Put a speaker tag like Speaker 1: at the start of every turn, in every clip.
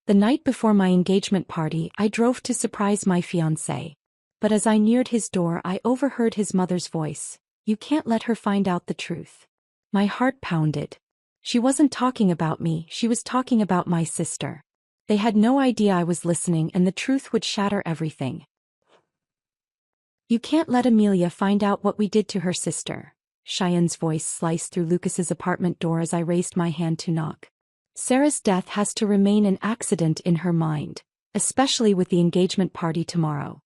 Speaker 1: The night before my engagement party, I drove to surprise my fiancé. But as I neared his door, I overheard his mother's voice. "You can't let her find out the truth." My heart pounded. She wasn't talking about me, she was talking about my sister. They had no idea I was listening, and the truth would shatter everything. "You can't let Amelia find out what we did to her sister." Cheyenne's voice sliced through Lucas's apartment door as I raised my hand to knock. "Sarah's death has to remain an accident in her mind, especially with the engagement party tomorrow."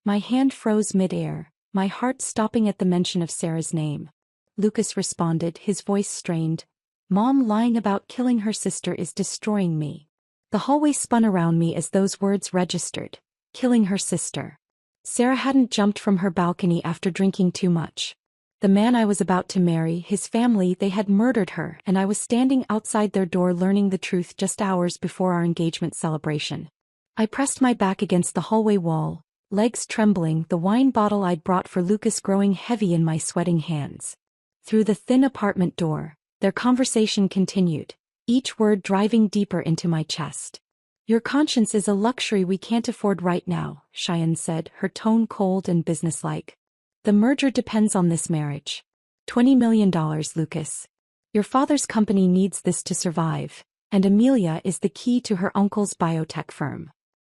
Speaker 1: My hand froze mid-air, my heart stopping at the mention of Sarah's name. Lucas responded, his voice strained. "Mom lying about killing her sister is destroying me." The hallway spun around me as those words registered. Killing her sister. Sarah hadn't jumped from her balcony after drinking too much. The man I was about to marry, his family, they had murdered her, and I was standing outside their door learning the truth just hours before our engagement celebration. I pressed my back against the hallway wall, legs trembling, the wine bottle I'd brought for Lucas growing heavy in my sweating hands. Through the thin apartment door, their conversation continued, each word driving deeper into my chest. "Your conscience is a luxury we can't afford right now," Cheyenne said, her tone cold and businesslike. "The merger depends on this marriage. $20 million, Lucas. Your father's company needs this to survive, and Amelia is the key to her uncle's biotech firm."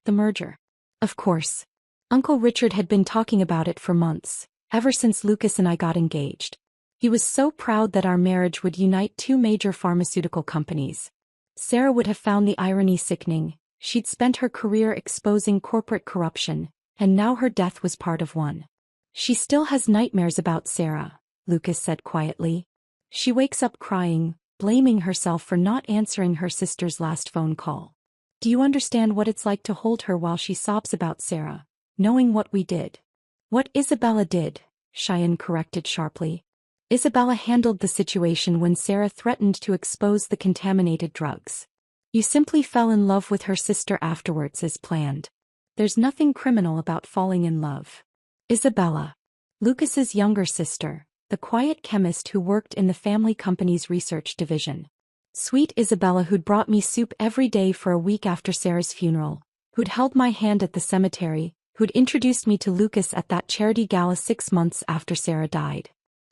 Speaker 1: The merger. Of course. Uncle Richard had been talking about it for months, ever since Lucas and I got engaged. He was so proud that our marriage would unite two major pharmaceutical companies. Sarah would have found the irony sickening. She'd spent her career exposing corporate corruption, and now her death was part of one. "She still has nightmares about Sarah," Lucas said quietly. "She wakes up crying, blaming herself for not answering her sister's last phone call. Do you understand what it's like to hold her while she sobs about Sarah, knowing what we did?" "What Isabella did," Cheyenne corrected sharply. "Isabella handled the situation when Sarah threatened to expose the contaminated drugs. You simply fell in love with her sister afterwards as planned. There's nothing criminal about falling in love." Isabella. Lucas's younger sister, the quiet chemist who worked in the family company's research division. Sweet Isabella who'd brought me soup every day for a week after Sarah's funeral, who'd held my hand at the cemetery, who'd introduced me to Lucas at that charity gala 6 months after Sarah died.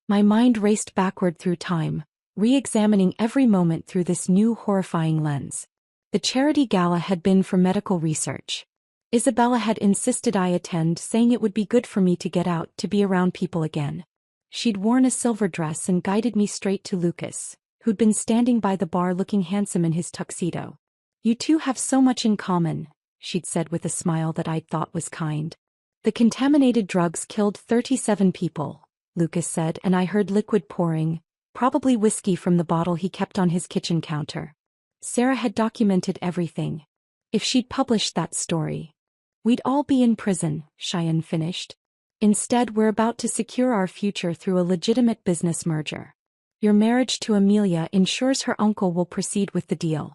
Speaker 1: My mind raced backward through time, re-examining every moment through this new horrifying lens. The charity gala had been for medical research. Isabella had insisted I attend, saying it would be good for me to get out, to be around people again. She'd worn a silver dress and guided me straight to Lucas, who'd been standing by the bar looking handsome in his tuxedo. "You two have so much in common," she'd said with a smile that I thought was kind. "The contaminated drugs killed 37 people," Lucas said, and I heard liquid pouring, probably whiskey from the bottle he kept on his kitchen counter. Sarah had documented everything. If she'd published that story, we'd all be in prison, Cheyenne finished. "Instead, we're about to secure our future through a legitimate business merger. Your marriage to Amelia ensures her uncle will proceed with the deal.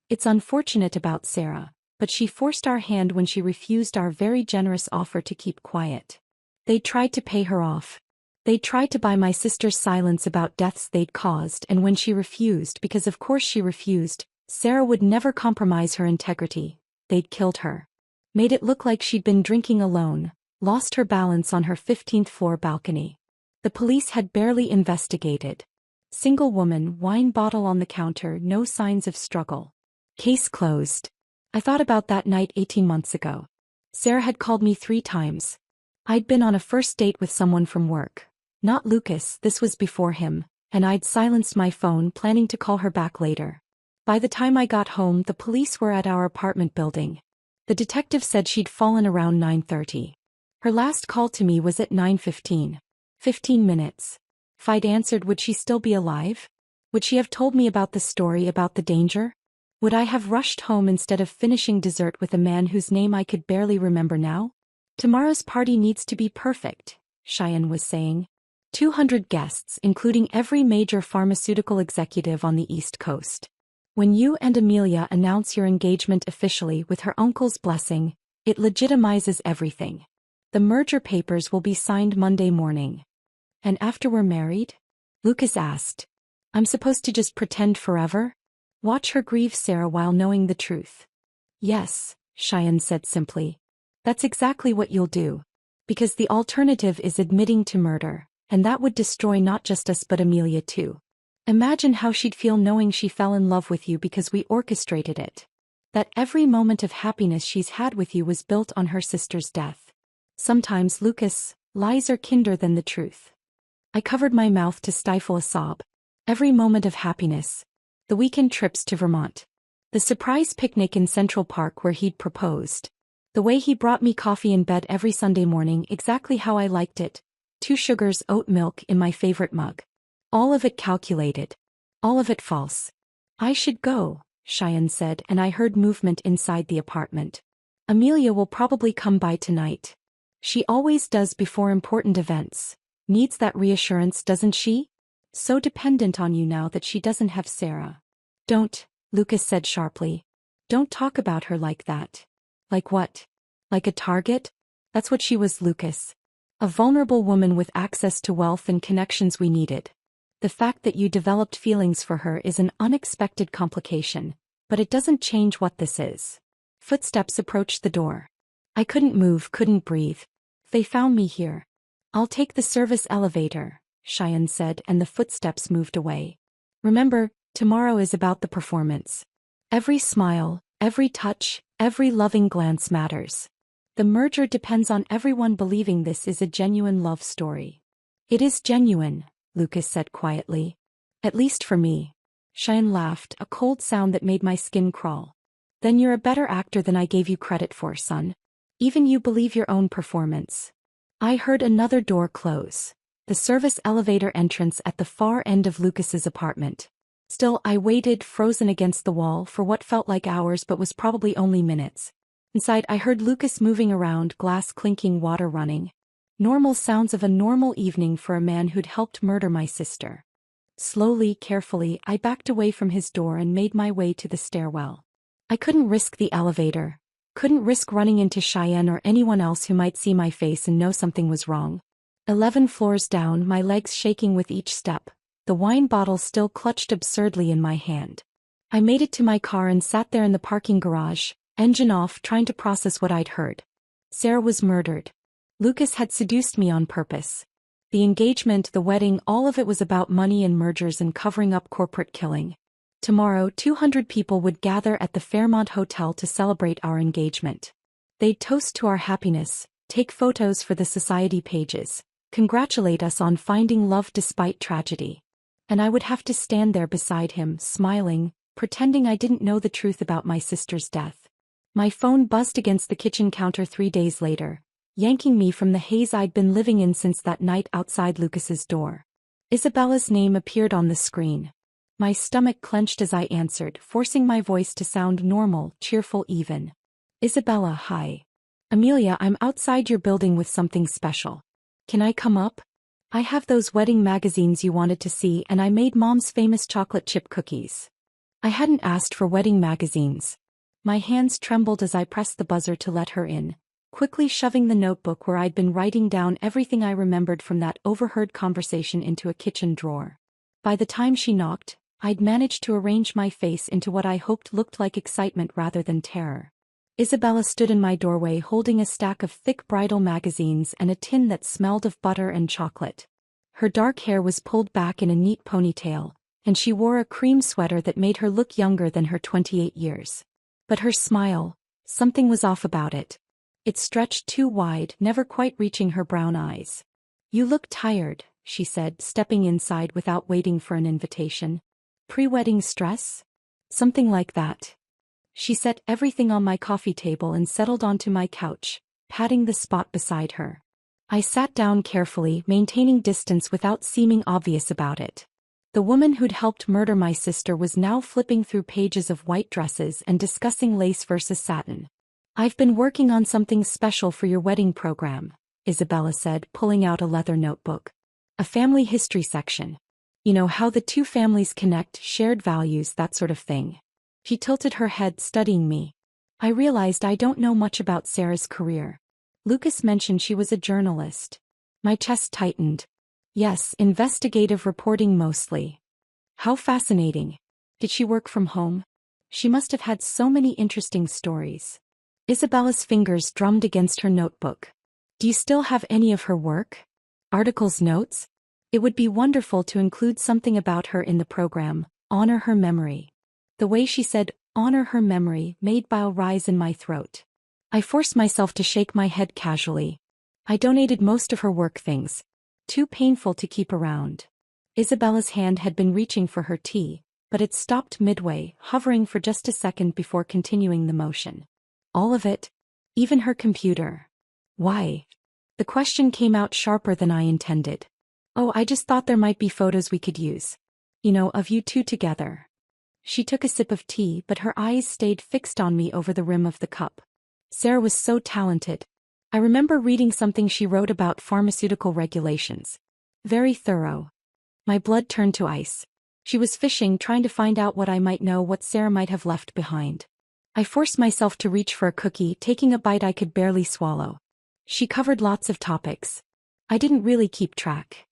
Speaker 1: It's unfortunate about Sarah, but she forced our hand when she refused our very generous offer to keep quiet. They tried to pay her off. They tried to buy my sister's silence about deaths they'd caused, and when she refused, because of course she refused, Sarah would never compromise her integrity, they'd killed her. Made it look like she'd been drinking alone, lost her balance on her 15th floor balcony. The police had barely investigated. Single woman, wine bottle on the counter, no signs of struggle. Case closed. I thought about that night 18 months ago. Sarah had called me 3 times. I'd been on a first date with someone from work. Not Lucas, this was before him, and I'd silenced my phone, planning to call her back later. By the time I got home, the police were at our apartment building. The detective said she'd fallen around 9:30. Her last call to me was at 9:15. 15 minutes. If I'd answered, would she still be alive? Would she have told me about the story, about the danger? Would I have rushed home instead of finishing dessert with a man whose name I could barely remember now? "Tomorrow's party needs to be perfect," Cheyenne was saying. 200 guests, including every major pharmaceutical executive on the East Coast. "When you and Amelia announce your engagement officially with her uncle's blessing, it legitimizes everything. The merger papers will be signed Monday morning." "And after we're married?" Lucas asked. "I'm supposed to just pretend forever? Watch her grieve Sarah while knowing the truth?" Yes, Cheyenne said simply. That's exactly what you'll do. Because the alternative is admitting to murder, and that would destroy not just us but Amelia too. Imagine how she'd feel knowing she fell in love with you because we orchestrated it. That every moment of happiness she's had with you was built on her sister's death. Sometimes, Lucas, lies are kinder than the truth. I covered my mouth to stifle a sob. Every moment of happiness. The weekend trips to Vermont. The surprise picnic in Central Park where he'd proposed. The way he brought me coffee in bed every Sunday morning exactly how I liked it. 2 sugars oat milk in my favorite mug. All of it calculated. All of it false. I should go, Cheyenne said, and I heard movement inside the apartment. Amelia will probably come by tonight. She always does before important events. Needs that reassurance, doesn't she? So dependent on you now that she doesn't have Sarah. Don't, Lucas said sharply. Don't talk about her like that. Like what? Like a target? That's what she was, Lucas. A vulnerable woman with access to wealth and connections we needed. The fact that you developed feelings for her is an unexpected complication, but it doesn't change what this is. Footsteps approached the door. I couldn't move, couldn't breathe. They found me here. I'll take the service elevator, Cheyenne said, and the footsteps moved away. Remember, tomorrow is about the performance. Every smile, every touch, every loving glance matters. The merger depends on everyone believing this is a genuine love story. It is genuine, Lucas said quietly. At least for me. Cheyenne laughed, a cold sound that made my skin crawl. Then you're a better actor than I gave you credit for, son. Even you believe your own performance. I heard another door close. The service elevator entrance at the far end of Lucas's apartment. Still, I waited, frozen against the wall, for what felt like hours but was probably only minutes. Inside, I heard Lucas moving around, glass clinking, water running. Normal sounds of a normal evening for a man who'd helped murder my sister. Slowly, carefully, I backed away from his door and made my way to the stairwell. I couldn't risk the elevator. Couldn't risk running into Cheyenne or anyone else who might see my face and know something was wrong. 11 floors down, my legs shaking with each step, the wine bottle still clutched absurdly in my hand. I made it to my car and sat there in the parking garage, engine off, trying to process what I'd heard. Sarah was murdered. Lucas had seduced me on purpose. The engagement, the wedding, all of it was about money and mergers and covering up corporate killing. Tomorrow, 200 people would gather at the Fairmont Hotel to celebrate our engagement. They'd toast to our happiness, take photos for the society pages, congratulate us on finding love despite tragedy. And I would have to stand there beside him, smiling, pretending I didn't know the truth about my sister's death. My phone buzzed against the kitchen counter 3 days later, yanking me from the haze I'd been living in since that night outside Lucas's door. Isabella's name appeared on the screen. My stomach clenched as I answered, forcing my voice to sound normal, cheerful even. Isabella, hi. Amelia, I'm outside your building with something special. Can I come up? I have those wedding magazines you wanted to see, and I made Mom's famous chocolate chip cookies. I hadn't asked for wedding magazines. My hands trembled as I pressed the buzzer to let her in, quickly shoving the notebook where I'd been writing down everything I remembered from that overheard conversation into a kitchen drawer. By the time she knocked, I'd managed to arrange my face into what I hoped looked like excitement rather than terror. Isabella stood in my doorway holding a stack of thick bridal magazines and a tin that smelled of butter and chocolate. Her dark hair was pulled back in a neat ponytail, and she wore a cream sweater that made her look younger than her 28 years. But her smile, something was off about it. It stretched too wide, never quite reaching her brown eyes. You look tired, she said, stepping inside without waiting for an invitation. Pre-wedding stress? Something like that. She set everything on my coffee table and settled onto my couch, patting the spot beside her. I sat down carefully, maintaining distance without seeming obvious about it. The woman who'd helped murder my sister was now flipping through pages of white dresses and discussing lace versus satin. I've been working on something special for your wedding program, Isabella said, pulling out a leather notebook. A family history section. You know how the two families connect, shared values, that sort of thing. She tilted her head, studying me. I realized I don't know much about Sarah's career. Lucas mentioned she was a journalist. My chest tightened. Yes, investigative reporting mostly. How fascinating. Did she work from home? She must have had so many interesting stories. Isabella's fingers drummed against her notebook. Do you still have any of her work? Articles, notes? It would be wonderful to include something about her in the program, honor her memory. The way she said, honor her memory, made bile rise in my throat. I forced myself to shake my head casually. I donated most of her work things. Too painful to keep around. Isabella's hand had been reaching for her tea, but it stopped midway, hovering for just a second before continuing the motion. All of it? Even her computer? Why? The question came out sharper than I intended. Oh, I just thought there might be photos we could use. You know, of you two together. She took a sip of tea, but her eyes stayed fixed on me over the rim of the cup. Sarah was so talented. I remember reading something she wrote about pharmaceutical regulations. Very thorough. My blood turned to ice. She was fishing, trying to find out what I might know, what Sarah might have left behind. I forced myself to reach for a cookie, taking a bite I could barely swallow. She covered lots of topics. I didn't really keep track.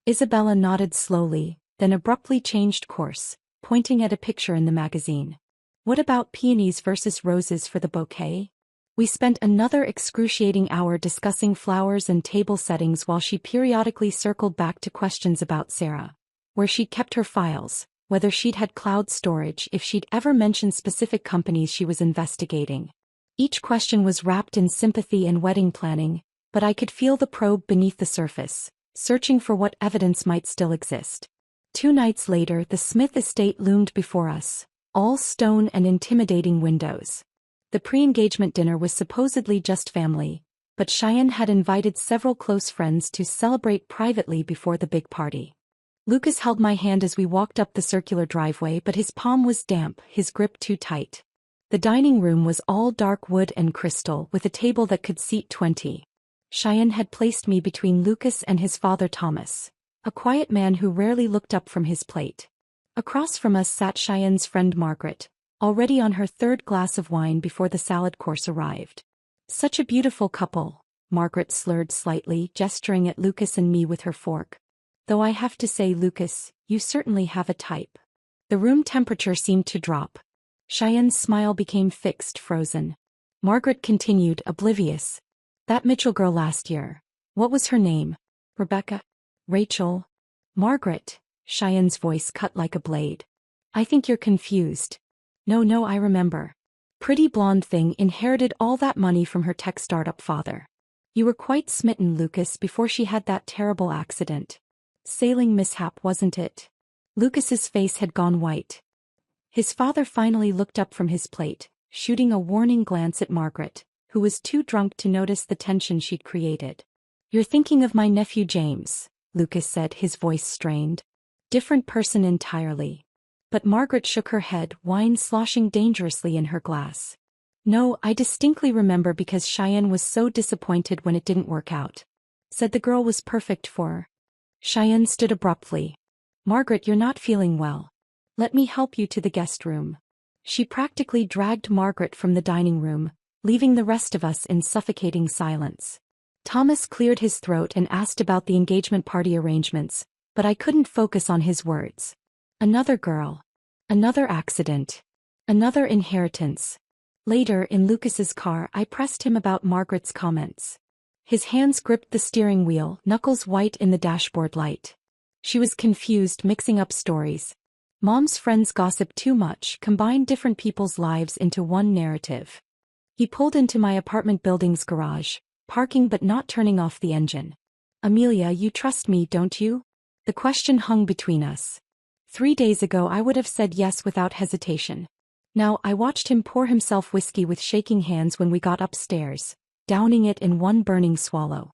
Speaker 1: Isabella nodded slowly, then abruptly changed course, pointing at a picture in the magazine. What about peonies versus roses for the bouquet? We spent another excruciating hour discussing flowers and table settings while she periodically circled back to questions about Sarah. Where she'd kept her files, whether she'd had cloud storage, if she'd ever mentioned specific companies she was investigating. Each question was wrapped in sympathy and wedding planning, but I could feel the probe beneath the surface, searching for what evidence might still exist. 2 nights later, the Smith estate loomed before us, all stone and intimidating windows. The pre-engagement dinner was supposedly just family, but Cheyenne had invited several close friends to celebrate privately before the big party. Lucas held my hand as we walked up the circular driveway, but his palm was damp, his grip too tight. The dining room was all dark wood and crystal, with a table that could seat 20. Cheyenne had placed me between Lucas and his father Thomas, a quiet man who rarely looked up from his plate. Across from us sat Cheyenne's friend Margaret, already on her 3rd glass of wine before the salad course arrived. Such a beautiful couple, Margaret slurred slightly, gesturing at Lucas and me with her fork. Though I have to say, Lucas, you certainly have a type. The room temperature seemed to drop. Cheyenne's smile became fixed, frozen. Margaret continued, oblivious. That Mitchell girl last year. What was her name? Rebecca? Rachel? Margaret, Cheyenne's voice cut like a blade. I think you're confused. No, I remember. Pretty blonde thing, inherited all that money from her tech startup father. You were quite smitten, Lucas, before she had that terrible accident. Sailing mishap, wasn't it? Lucas's face had gone white. His father finally looked up from his plate, shooting a warning glance at Margaret, who was too drunk to notice the tension she'd created. You're thinking of my nephew James, Lucas said, his voice strained. Different person entirely. But Margaret shook her head, wine sloshing dangerously in her glass. No, I distinctly remember because Cheyenne was so disappointed when it didn't work out. Said the girl was perfect for her. Cheyenne stood abruptly. Margaret, you're not feeling well. Let me help you to the guest room. She practically dragged Margaret from the dining room, leaving the rest of us in suffocating silence. Thomas cleared his throat and asked about the engagement party arrangements, but I couldn't focus on his words. Another girl. Another accident. Another inheritance. Later, in Lucas's car, I pressed him about Margaret's comments. His hands gripped the steering wheel, knuckles white in the dashboard light. She was confused, mixing up stories. Mom's friends gossiped too much, combined different people's lives into one narrative. He pulled into my apartment building's garage, parking but not turning off the engine. Amelia, you trust me, don't you? The question hung between us. 3 days ago I would have said yes without hesitation. Now I watched him pour himself whiskey with shaking hands when we got upstairs, downing it in one burning swallow.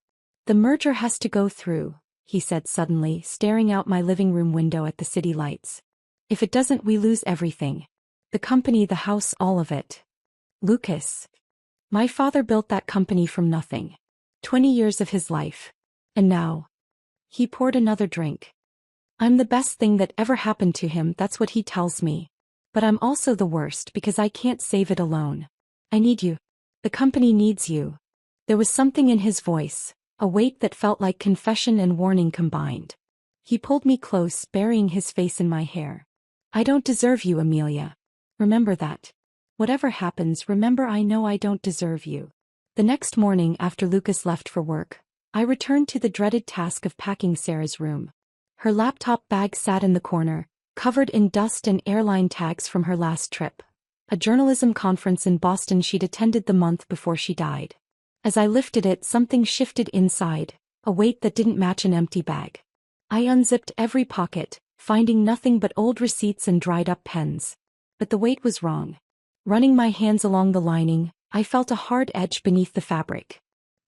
Speaker 1: The merger has to go through, he said suddenly, staring out my living room window at the city lights. If it doesn't, we lose everything. The company, the house, all of it. Lucas. My father built that company from nothing. 20 years of his life. And now. He poured another drink. I'm the best thing that ever happened to him, that's what he tells me. But I'm also the worst because I can't save it alone. I need you. The company needs you. There was something in his voice, a weight that felt like confession and warning combined. He pulled me close, burying his face in my hair. I don't deserve you, Amelia. Remember that. Whatever happens, remember I know I don't deserve you. The next morning after Lucas left for work, I returned to the dreaded task of packing Sarah's room. Her laptop bag sat in the corner, covered in dust and airline tags from her last trip, a journalism conference in Boston she'd attended the month before she died. As I lifted it, something shifted inside, a weight that didn't match an empty bag. I unzipped every pocket, finding nothing but old receipts and dried-up pens. But the weight was wrong. Running my hands along the lining, I felt a hard edge beneath the fabric.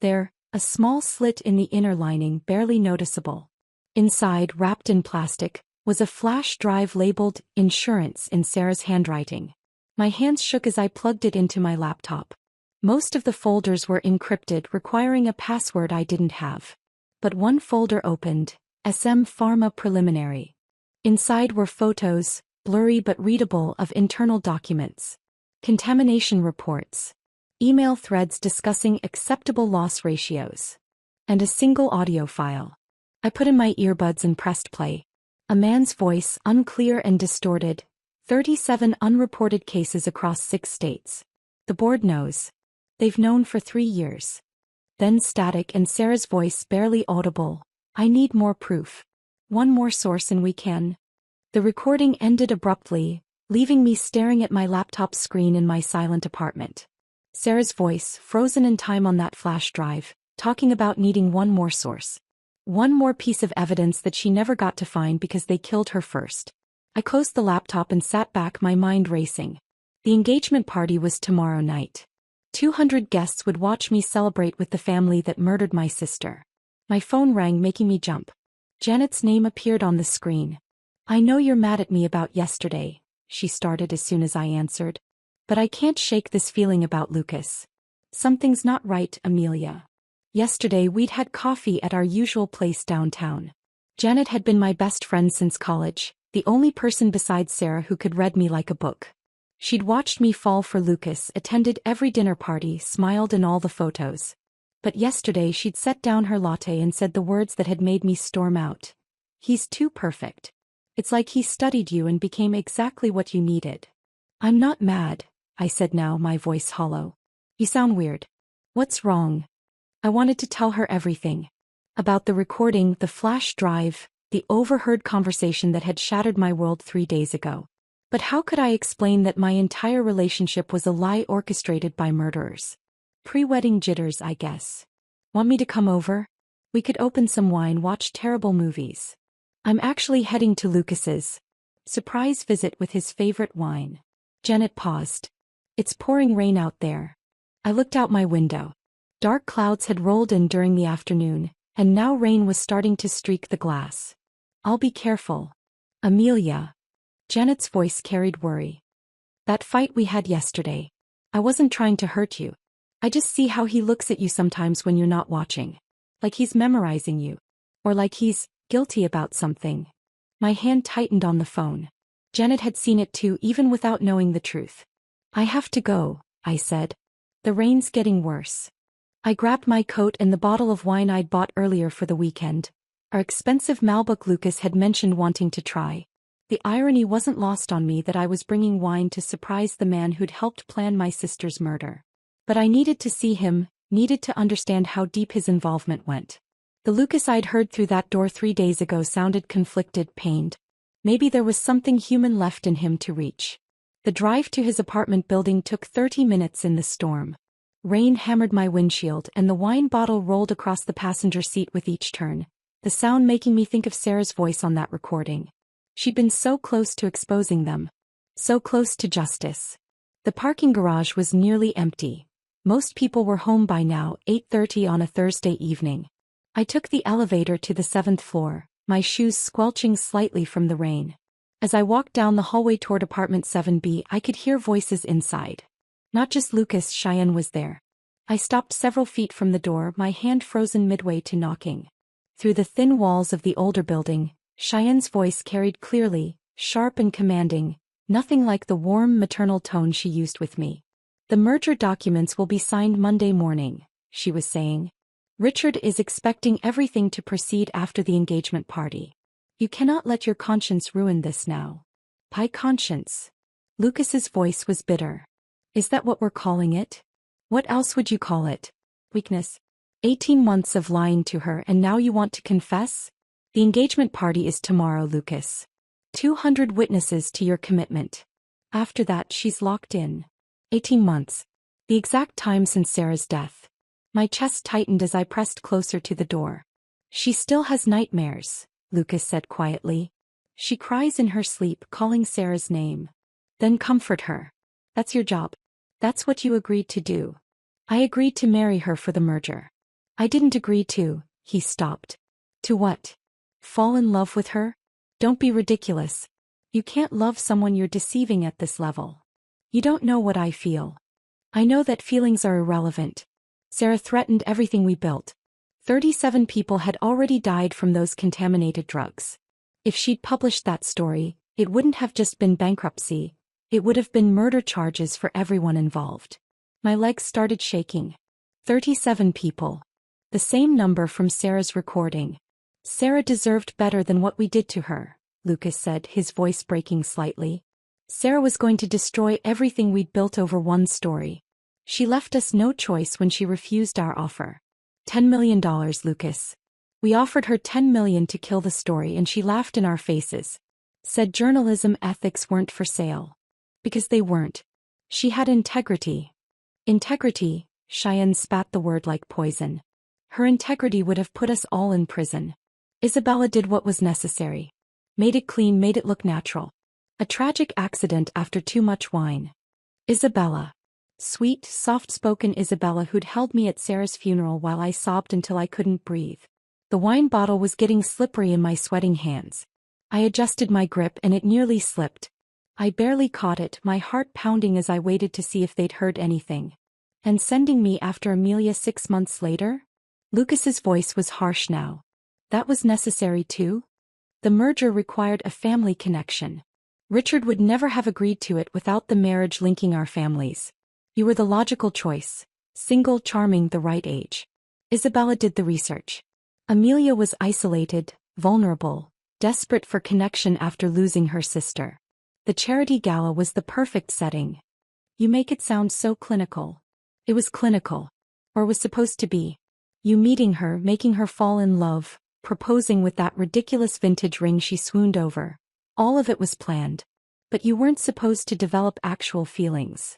Speaker 1: There, a small slit in the inner lining, barely noticeable. Inside, wrapped in plastic, was a flash drive labeled "Insurance" in Sarah's handwriting. My hands shook as I plugged it into my laptop. Most of the folders were encrypted, requiring a password I didn't have. But one folder opened, SM Pharma Preliminary. Inside were photos, blurry but readable, of internal documents. Contamination reports, email threads discussing acceptable loss ratios, and a single audio file. I put in my earbuds and pressed play. A man's voice, unclear and distorted. 37 unreported cases across 6 states. The board knows. They've known for 3 years. Then static and Sarah's voice barely audible. I need more proof. One more source and we can. The recording ended abruptly, leaving me staring at my laptop screen in my silent apartment. Sarah's voice, frozen in time on that flash drive, talking about needing one more source. One more piece of evidence that she never got to find because they killed her first. I closed the laptop and sat back, my mind racing. The engagement party was tomorrow night. 200 guests would watch me celebrate with the family that murdered my sister. My phone rang, making me jump. Janet's name appeared on the screen. "I know you're mad at me about yesterday," she started as soon as I answered. "But I can't shake this feeling about Lucas. Something's not right, Amelia. Yesterday we'd had coffee at our usual place downtown. Janet had been my best friend since college, the only person besides Sarah who could read me like a book. She'd watched me fall for Lucas, attended every dinner party, smiled in all the photos. But yesterday she'd set down her latte and said the words that had made me storm out. "He's too perfect. It's like he studied you and became exactly what you needed." "I'm not mad," I said, now my voice hollow. "You sound weird. What's wrong?" I wanted to tell her everything. About the recording, the flash drive, the overheard conversation that had shattered my world 3 days ago. But how could I explain that my entire relationship was a lie orchestrated by murderers? Pre-wedding jitters, I guess. "Want me to come over? We could open some wine, watch terrible movies. I'm actually heading to Lucas's surprise visit with his favorite wine." Janet paused. "It's pouring rain out there." I looked out my window. Dark clouds had rolled in during the afternoon, and now rain was starting to streak the glass. "I'll be careful. Amelia." Janet's voice carried worry. "That fight we had yesterday. I wasn't trying to hurt you. I just see how he looks at you sometimes when you're not watching. Like he's memorizing you. Or like he's guilty about something." My hand tightened on the phone. Janet had seen it too, even without knowing the truth. "I have to go," I said. "The rain's getting worse." I grabbed my coat and the bottle of wine I'd bought earlier for the weekend. Our expensive Malbec Lucas had mentioned wanting to try. The irony wasn't lost on me that I was bringing wine to surprise the man who'd helped plan my sister's murder. But I needed to see him, needed to understand how deep his involvement went. The Lucas I'd heard through that door 3 days ago sounded conflicted, pained. Maybe there was something human left in him to reach. The drive to his apartment building took 30 minutes in the storm. Rain hammered my windshield and the wine bottle rolled across the passenger seat with each turn, the sound making me think of Sarah's voice on that recording. She'd been so close to exposing them. So close to justice. The parking garage was nearly empty. Most people were home by now, 8:30 on a Thursday evening. I took the elevator to the 7th floor, my shoes squelching slightly from the rain. As I walked down the hallway toward apartment 7B, I could hear voices inside. Not just Lucas, Cheyenne was there. I stopped several feet from the door, my hand frozen midway to knocking. Through the thin walls of the older building, Cheyenne's voice carried clearly, sharp and commanding, nothing like the warm maternal tone she used with me. "The merger documents will be signed Monday morning," she was saying. "Richard is expecting everything to proceed after the engagement party. You cannot let your conscience ruin this now." "My conscience?" Lucas's voice was bitter. Is that what we're calling it? What else would you call it? Weakness. 18 months of lying to her and now you want to confess? The engagement party is tomorrow, Lucas. 200 witnesses to your commitment. After that she's locked in. 18 months. The exact time since Sarah's death. My chest tightened as I pressed closer to the door. She still has nightmares, Lucas said quietly. She cries in her sleep calling Sarah's name. Then comfort her. That's your job. That's what you agreed to do. I agreed to marry her for the merger. I didn't agree to, he stopped. To what? Fall in love with her? Don't be ridiculous. You can't love someone you're deceiving at this level. You don't know what I feel. I know that feelings are irrelevant. Sarah threatened everything we built. 37 people had already died from those contaminated drugs. If she'd published that story, it wouldn't have just been bankruptcy, it would have been murder charges for everyone involved. My legs started shaking. 37 people. The same number from Sarah's recording. Sarah deserved better than what we did to her, Lucas said, his voice breaking slightly. Sarah was going to destroy everything we'd built over one story. She left us no choice when she refused our offer. $10 million, Lucas. We offered her $10 million to kill the story and she laughed in our faces. Said journalism ethics weren't for sale. Because they weren't. She had integrity. Integrity, Cheyenne spat the word like poison. Her integrity would have put us all in prison. Isabella did what was necessary. Made it clean, made it look natural. A tragic accident after too much wine. Isabella. Sweet, soft-spoken Isabella who'd held me at Sarah's funeral while I sobbed until I couldn't breathe. The wine bottle was getting slippery in my sweating hands. I adjusted my grip and it nearly slipped. I barely caught it, my heart pounding as I waited to see if they'd heard anything. And sending me after Amelia 6 months later? Lucas's voice was harsh now. That was necessary too? The merger required a family connection. Richard would never have agreed to it without the marriage linking our families. You were the logical choice. Single, charming, the right age. Isabella did the research. Amelia was isolated, vulnerable, desperate for connection after losing her sister. The charity gala was the perfect setting. You make it sound so clinical. It was clinical. Or was supposed to be. You meeting her, making her fall in love, proposing with that ridiculous vintage ring she swooned over. All of it was planned. But you weren't supposed to develop actual feelings.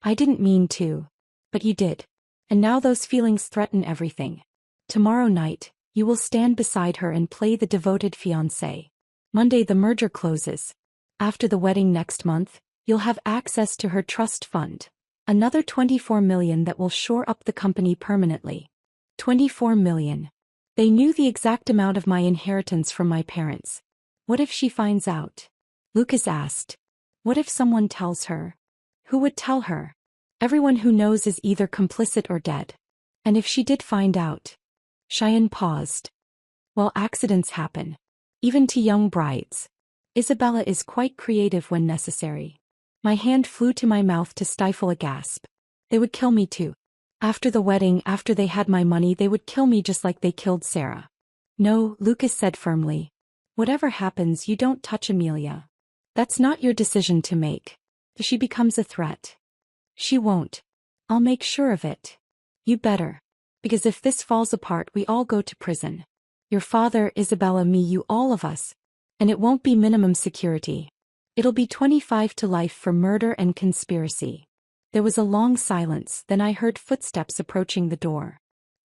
Speaker 1: I didn't mean to. But you did. And now those feelings threaten everything. Tomorrow night, you will stand beside her and play the devoted fiancé. Monday the merger closes. After the wedding next month, you'll have access to her trust fund. Another $24 million that will shore up the company permanently. $24 million. They knew the exact amount of my inheritance from my parents. What if she finds out? Lucas asked. What if someone tells her? Who would tell her? Everyone who knows is either complicit or dead. And if she did find out? Cheyenne paused. Well, accidents happen. Even to young brides. Isabella is quite creative when necessary. My hand flew to my mouth to stifle a gasp. They would kill me too. After the wedding, after they had my money, they would kill me just like they killed Sarah. No, Lucas said firmly. Whatever happens, you don't touch Amelia. That's not your decision to make. If she becomes a threat. She won't. I'll make sure of it. You better. Because if this falls apart, we all go to prison. Your father, Isabella, me, you, all of us. And it won't be minimum security. It'll be 25 to life for murder and conspiracy. There was a long silence, then I heard footsteps approaching the door.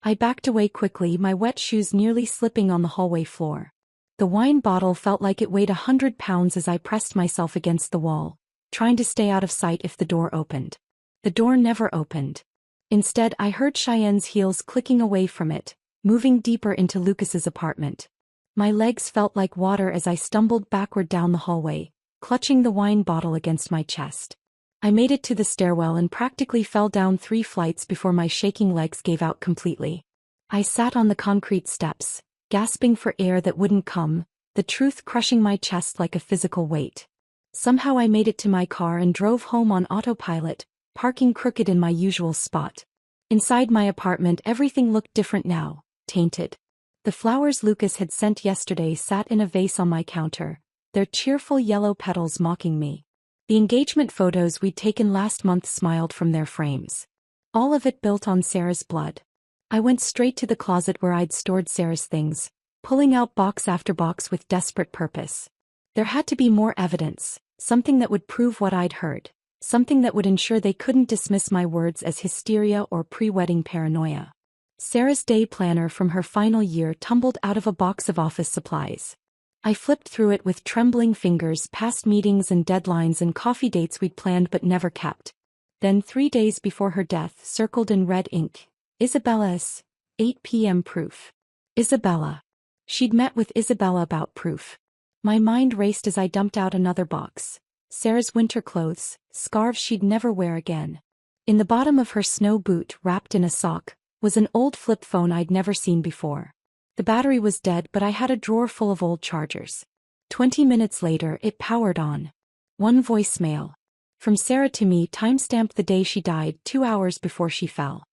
Speaker 1: I backed away quickly, my wet shoes nearly slipping on the hallway floor. The wine bottle felt like it weighed 100 pounds as I pressed myself against the wall, trying to stay out of sight if the door opened. The door never opened. Instead, I heard Cheyenne's heels clicking away from it, moving deeper into Lucas's apartment. My legs felt like water as I stumbled backward down the hallway, clutching the wine bottle against my chest. I made it to the stairwell and practically fell down 3 flights before my shaking legs gave out completely. I sat on the concrete steps, gasping for air that wouldn't come, the truth crushing my chest like a physical weight. Somehow I made it to my car and drove home on autopilot, parking crooked in my usual spot. Inside my apartment, everything looked different now, tainted. The flowers Lucas had sent yesterday sat in a vase on my counter, their cheerful yellow petals mocking me. The engagement photos we'd taken last month smiled from their frames. All of it built on Sarah's blood. I went straight to the closet where I'd stored Sarah's things, pulling out box after box with desperate purpose. There had to be more evidence, something that would prove what I'd heard, something that would ensure they couldn't dismiss my words as hysteria or pre-wedding paranoia. Sarah's day planner from her final year tumbled out of a box of office supplies. I flipped through it with trembling fingers past meetings and deadlines and coffee dates we'd planned but never kept. Then 3 days before her death, circled in red ink, Isabella's 8 p.m. proof. Isabella. She'd met with Isabella about proof. My mind raced as I dumped out another box. Sarah's winter clothes, scarves she'd never wear again. In the bottom of her snow boot, wrapped in a sock, was an old flip phone I'd never seen before. The battery was dead, but I had a drawer full of old chargers. 20 minutes later, it powered on. One voicemail. From Sarah to me, time-stamped the day she died, 2 hours before she fell.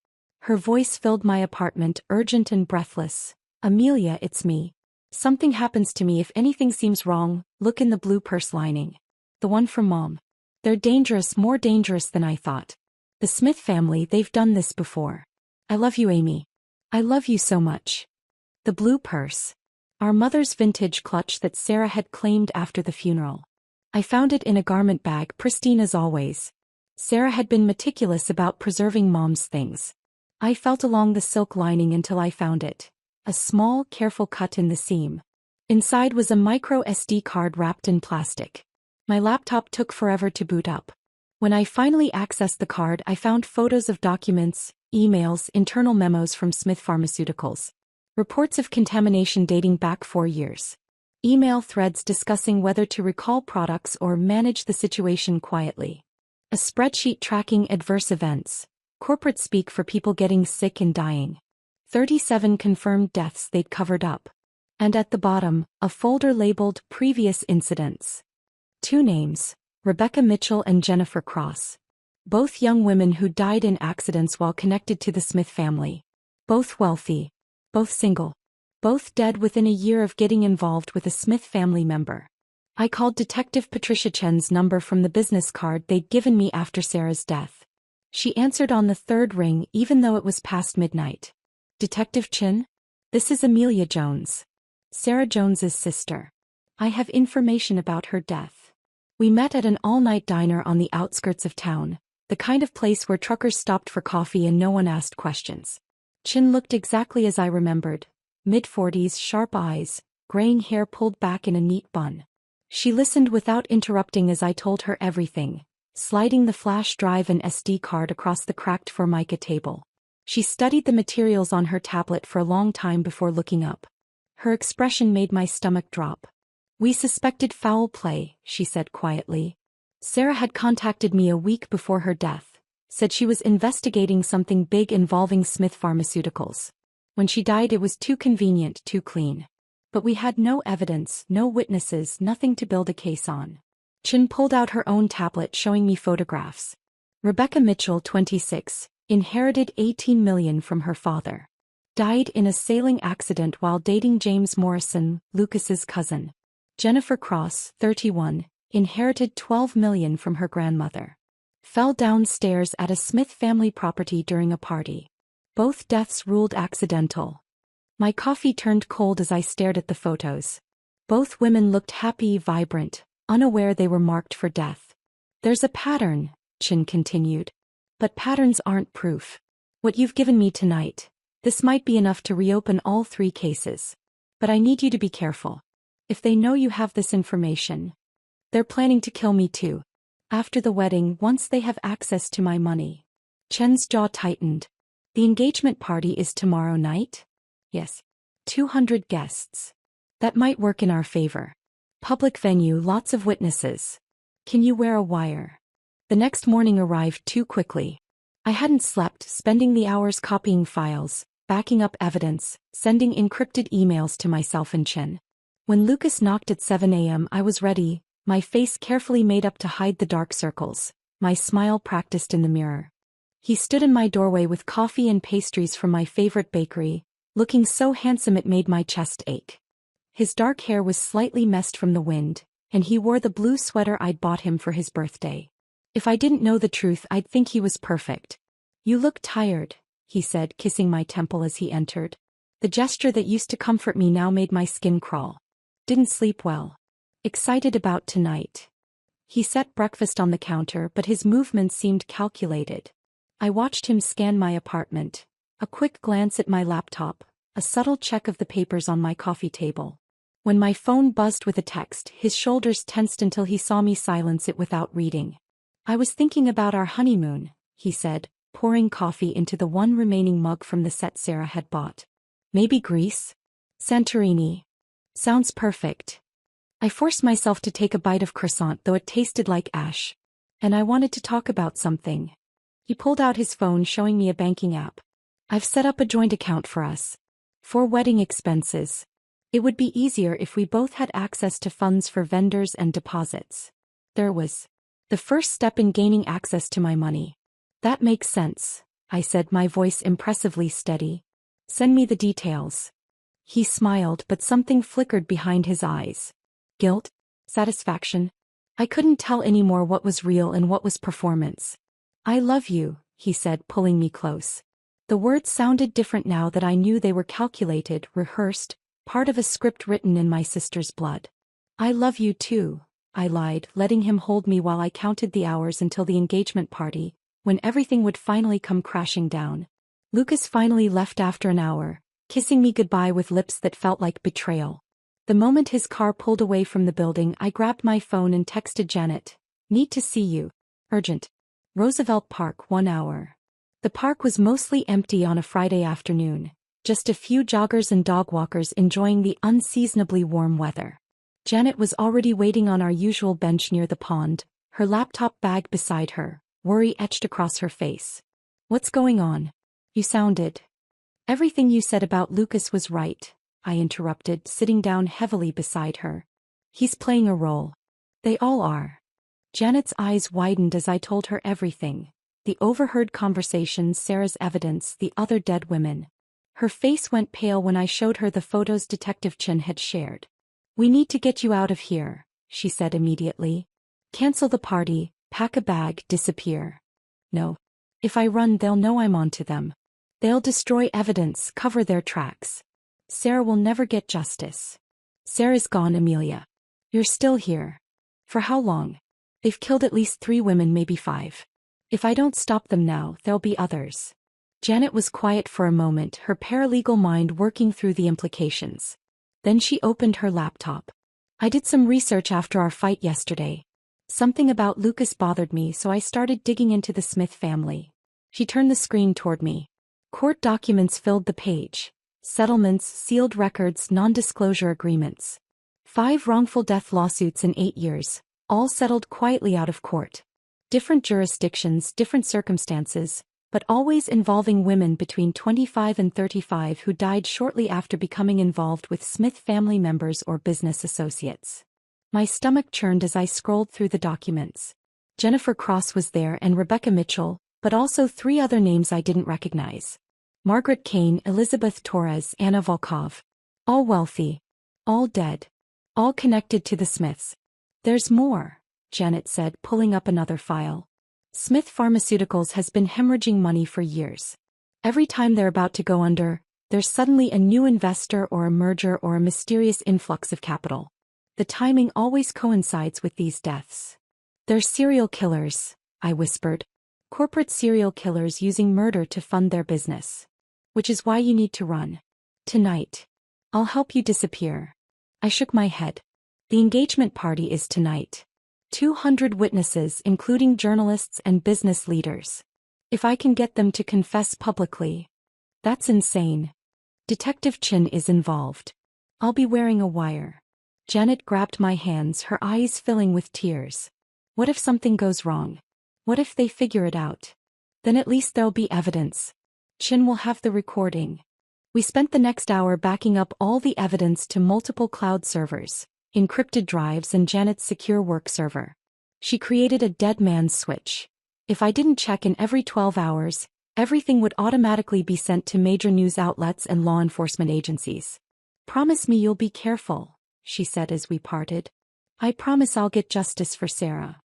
Speaker 1: Her voice filled my apartment, urgent and breathless. Amelia, it's me. Something happens to me if anything seems wrong, look in the blue purse lining. The one from Mom. They're dangerous, more dangerous than I thought. The Smith family, they've done this before. I love you, Amy. I love you so much. The blue purse. Our mother's vintage clutch that Sarah had claimed after the funeral. I found it in a garment bag, pristine as always. Sarah had been meticulous about preserving Mom's things. I felt along the silk lining until I found it. A small, careful cut in the seam. Inside was a micro SD card wrapped in plastic. My laptop took forever to boot up. When I finally accessed the card, I found photos of documents, emails, internal memos from Smith Pharmaceuticals. Reports of contamination dating back 4 years. Email threads discussing whether to recall products or manage the situation quietly. A spreadsheet tracking adverse events. Corporate speak for people getting sick and dying. 37 confirmed deaths they'd covered up. And at the bottom, a folder labeled Previous Incidents. 2 names, Rebecca Mitchell and Jennifer Cross. Both young women who died in accidents while connected to the Smith family. Both wealthy. Both single. Both dead within a year of getting involved with a Smith family member. I called Detective Patricia Chen's number from the business card they'd given me after Sarah's death. She answered on the 3rd ring even though it was past midnight. Detective Chen? This is Amelia Jones. Sarah Jones's sister. I have information about her death. We met at an all-night diner on the outskirts of town, the kind of place where truckers stopped for coffee and no one asked questions. Chen looked exactly as I remembered. Mid-40s, sharp eyes, graying hair pulled back in a neat bun. She listened without interrupting as I told her everything, sliding the flash drive and SD card across the cracked Formica table. She studied the materials on her tablet for a long time before looking up. Her expression made my stomach drop. We suspected foul play, she said quietly. Sarah had contacted me a week before her death. Said she was investigating something big involving Smith Pharmaceuticals. When she died it was too convenient, too clean. But we had no evidence, no witnesses, nothing to build a case on. Chen pulled out her own tablet showing me photographs. Rebecca Mitchell, 26, inherited $18 million from her father. Died in a sailing accident while dating James Morrison, Lucas's cousin. Jennifer Cross, 31, inherited $12 million from her grandmother. Fell downstairs at a Smith family property during a party. Both deaths ruled accidental. My coffee turned cold as I stared at the photos. Both women looked happy, vibrant, unaware they were marked for death. There's a pattern, Chen continued. But patterns aren't proof. What you've given me tonight, this might be enough to reopen all 3 cases. But I need you to be careful. If they know you have this information, they're planning to kill me too. After the wedding, once they have access to my money. Chen's jaw tightened. The engagement party is tomorrow night? Yes. 200 guests. That might work in our favor. Public venue, lots of witnesses. Can you wear a wire? The next morning arrived too quickly. I hadn't slept, spending the hours copying files, backing up evidence, sending encrypted emails to myself and Chen. When Lucas knocked at 7 a.m. I was ready, my face carefully made up to hide the dark circles, my smile practiced in the mirror. He stood in my doorway with coffee and pastries from my favorite bakery, looking so handsome it made my chest ache. His dark hair was slightly messed from the wind, and he wore the blue sweater I'd bought him for his birthday. If I didn't know the truth, I'd think he was perfect. "You look tired," he said, kissing my temple as he entered. The gesture that used to comfort me now made my skin crawl. "Didn't sleep well." "Excited about tonight." He set breakfast on the counter, but his movements seemed calculated. I watched him scan my apartment. A quick glance at my laptop, a subtle check of the papers on my coffee table. When my phone buzzed with a text, his shoulders tensed until he saw me silence it without reading. "I was thinking about our honeymoon," he said, pouring coffee into the one remaining mug from the set Sarah had bought. "Maybe Greece? Santorini. Sounds perfect." I forced myself to take a bite of croissant, though it tasted like ash. "And I wanted to talk about something." He pulled out his phone, showing me a banking app. "I've set up a joint account for us. For wedding expenses. It would be easier if we both had access to funds for vendors and deposits." There was the first step in gaining access to my money. "That makes sense," I said, my voice impressively steady. "Send me the details." He smiled, but something flickered behind his eyes. Guilt? Satisfaction? I couldn't tell anymore what was real and what was performance. "I love you," he said, pulling me close. The words sounded different now that I knew they were calculated, rehearsed, part of a script written in my sister's blood. "I love you too," I lied, letting him hold me while I counted the hours until the engagement party, when everything would finally come crashing down. Lucas finally left after an hour, kissing me goodbye with lips that felt like betrayal. The moment his car pulled away from the building, I grabbed my phone and texted Janet. "Need to see you. Urgent. Roosevelt Park, 1 hour." The park was mostly empty on a Friday afternoon, just a few joggers and dog walkers enjoying the unseasonably warm weather. Janet was already waiting on our usual bench near the pond, her laptop bag beside her, worry etched across her face. "What's going on? You sounded..." "Everything you said about Lucas was right," I interrupted, sitting down heavily beside her. "He's playing a role. They all are." Janet's eyes widened as I told her everything. The overheard conversations, Sarah's evidence, the other dead women. Her face went pale when I showed her the photos Detective Chin had shared. "We need to get you out of here," she said immediately. "Cancel the party, pack a bag, disappear." "No. If I run, they'll know I'm onto them. They'll destroy evidence, cover their tracks. Sarah will never get justice." "Sarah's gone, Amelia. You're still here. For how long? They've killed at least 3 women, maybe 5. If I don't stop them now, there'll be others." Janet was quiet for a moment, her paralegal mind working through the implications. Then she opened her laptop. "I did some research after our fight yesterday. Something about Lucas bothered me, so I started digging into the Smith family." She turned the screen toward me. Court documents filled the page. Settlements, sealed records, non-disclosure agreements. 5 wrongful death lawsuits in 8 years, all settled quietly out of court. Different jurisdictions, different circumstances, but always involving women between 25 and 35 who died shortly after becoming involved with Smith family members or business associates. My stomach churned as I scrolled through the documents. Jennifer Cross was there and Rebecca Mitchell, but also 3 other names I didn't recognize. Margaret Kane, Elizabeth Torres, Anna Volkov. All wealthy. All dead. All connected to the Smiths. "There's more," Janet said, pulling up another file. "Smith Pharmaceuticals has been hemorrhaging money for years. Every time they're about to go under, there's suddenly a new investor or a merger or a mysterious influx of capital. The timing always coincides with these deaths. They're serial killers," I whispered. "Corporate serial killers using murder to fund their business. Which is why you need to run. Tonight. I'll help you disappear." I shook my head. "The engagement party is tonight. 200 witnesses, including journalists and business leaders. If I can get them to confess publicly." "That's insane. Detective Chin is involved. I'll be wearing a wire." Janet grabbed my hands, her eyes filling with tears. "What if something goes wrong? What if they figure it out? Then at least there'll be evidence. Chin will have the recording." We spent the next hour backing up all the evidence to multiple cloud servers, encrypted drives, and Janet's secure work server. She created a dead man's switch. If I didn't check in every 12 hours, everything would automatically be sent to major news outlets and law enforcement agencies. "Promise me you'll be careful," she said as we parted. I promise I'll get justice for Sarah.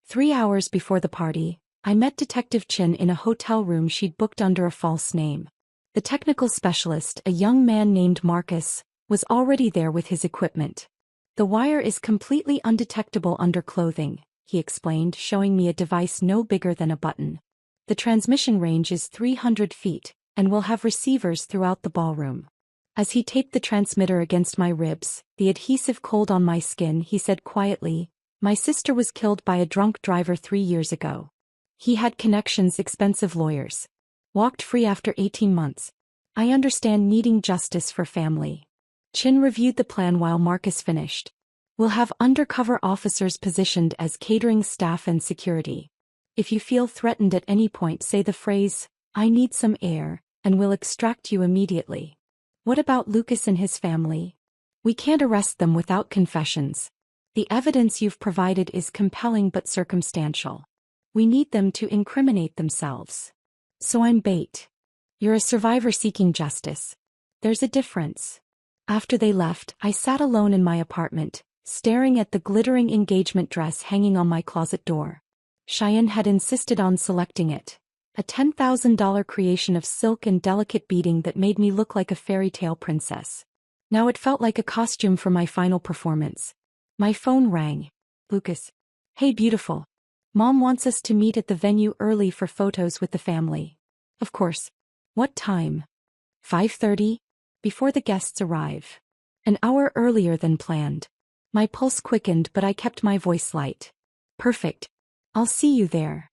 Speaker 1: 3 hours before the party, I met Detective Chin in a hotel room she'd booked under a false name. The technical specialist, a young man named Marcus, was already there with his equipment. The wire is completely undetectable under clothing, he explained, showing me a device no bigger than a button. The transmission range is 300 feet, and will have receivers throughout the ballroom. As he taped the transmitter against my ribs, the adhesive cold on my skin, he said quietly, "My sister was killed by a drunk driver 3 years ago. He had connections, expensive lawyers. Walked free after 18 months. I understand needing justice for family." Chin reviewed the plan while Marcus finished. "We'll have undercover officers positioned as catering staff and security. If you feel threatened at any point, say the phrase, 'I need some air,' and we'll extract you immediately." "What about Lucas and his family?" "We can't arrest them without confessions. The evidence you've provided is compelling but circumstantial. We need them to incriminate themselves." "So I'm bait. You're a survivor seeking justice. There's a difference." After they left, I sat alone in my apartment, staring at the glittering engagement dress hanging on my closet door. Cheyenne had insisted on selecting it. A $10,000 creation of silk and delicate beading that made me look like a fairy tale princess. Now it felt like a costume for my final performance. My phone rang. "Lucas. Hey beautiful. Mom wants us to meet at the venue early for photos with the family." "Of course. What time?" 5:30. Before the guests arrive. An hour earlier than planned. My pulse quickened, but I kept my voice light. "Perfect. I'll see you there."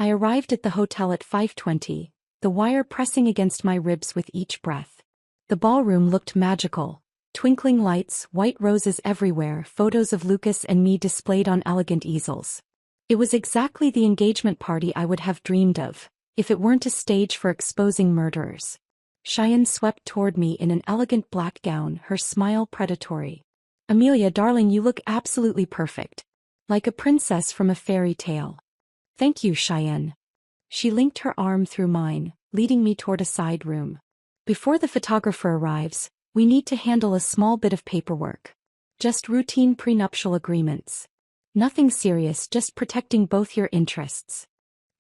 Speaker 1: I arrived at the hotel at 5:20, the wire pressing against my ribs with each breath. The ballroom looked magical. Twinkling lights, white roses everywhere, photos of Lucas and me displayed on elegant easels. It was exactly the engagement party I would have dreamed of, if it weren't a stage for exposing murderers. Cheyenne swept toward me in an elegant black gown, her smile predatory. "Amelia, darling, you look absolutely perfect. Like a princess from a fairy tale." "Thank you, Cheyenne." She linked her arm through mine, leading me toward a side room. "Before the photographer arrives, we need to handle a small bit of paperwork. Just routine prenuptial agreements. Nothing serious, just protecting both your interests."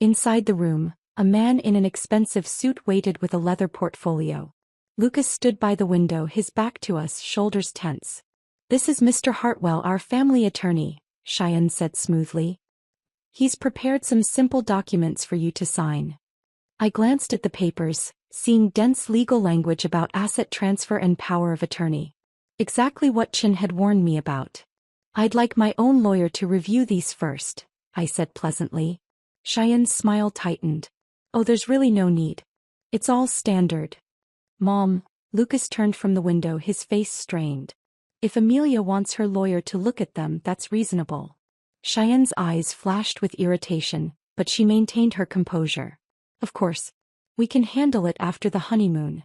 Speaker 1: Inside the room, a man in an expensive suit waited with a leather portfolio. Lucas stood by the window, his back to us, shoulders tense. "This is Mr. Hartwell, our family attorney," Cheyenne said smoothly. "He's prepared some simple documents for you to sign." I glanced at the papers, seeing dense legal language about asset transfer and power of attorney. Exactly what Chin had warned me about. "I'd like my own lawyer to review these first," I said pleasantly. Cheyenne's smile tightened. "Oh, there's really no need. It's all standard." "Mom," Lucas turned from the window, his face strained. "If Amelia wants her lawyer to look at them, that's reasonable." Cheyenne's eyes flashed with irritation, but she maintained her composure. "Of course. We can handle it after the honeymoon."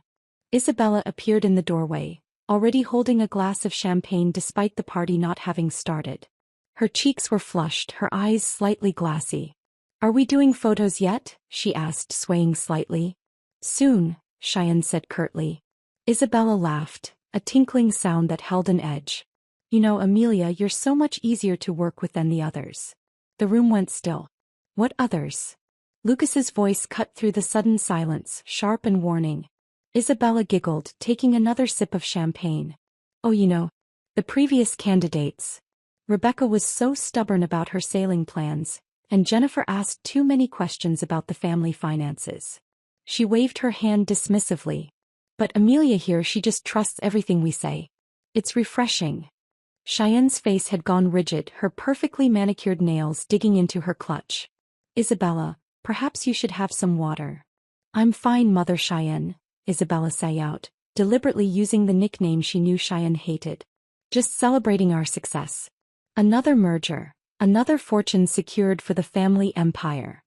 Speaker 1: Isabella appeared in the doorway, already holding a glass of champagne despite the party not having started. Her cheeks were flushed, her eyes slightly glassy. "Are we doing photos yet?" she asked, swaying slightly. "Soon," Cheyenne said curtly. Isabella laughed, a tinkling sound that held an edge. "You know, Amelia, you're so much easier to work with than the others." The room went still. "What others?" Lucas's voice cut through the sudden silence, sharp and warning. Isabella giggled, taking another sip of champagne. "Oh, you know, the previous candidates. Rebecca was so stubborn about her sailing plans, and Jennifer asked too many questions about the family finances." She waved her hand dismissively. "But Amelia here, she just trusts everything we say. It's refreshing." Cheyenne's face had gone rigid, her perfectly manicured nails digging into her clutch. "Isabella, perhaps you should have some water." "I'm fine, Mother Cheyenne," Isabella sang out, deliberately using the nickname she knew Cheyenne hated. "Just celebrating our success. Another merger, another fortune secured for the family empire."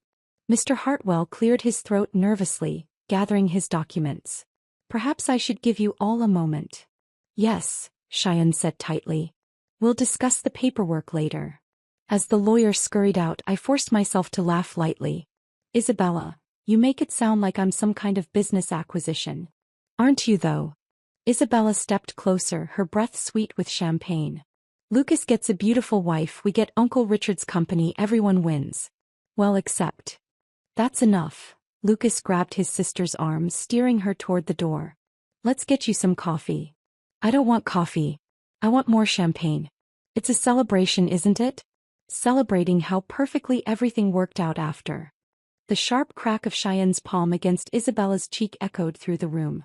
Speaker 1: Mr. Hartwell cleared his throat nervously, gathering his documents. "Perhaps I should give you all a moment." "Yes," Cheyenne said tightly. "We'll discuss the paperwork later." As the lawyer scurried out, I forced myself to laugh lightly. "Isabella, you make it sound like I'm some kind of business acquisition. Aren't you though?" Isabella stepped closer, her breath sweet with champagne. Lucas gets a beautiful wife, we get Uncle Richard's company, everyone wins. Well, except. That's enough. Lucas grabbed his sister's arm, steering her toward the door. Let's get you some coffee. I don't want coffee. I want more champagne. It's a celebration, isn't it? Celebrating how perfectly everything worked out after. The sharp crack of Cheyenne's palm against Isabella's cheek echoed through the room.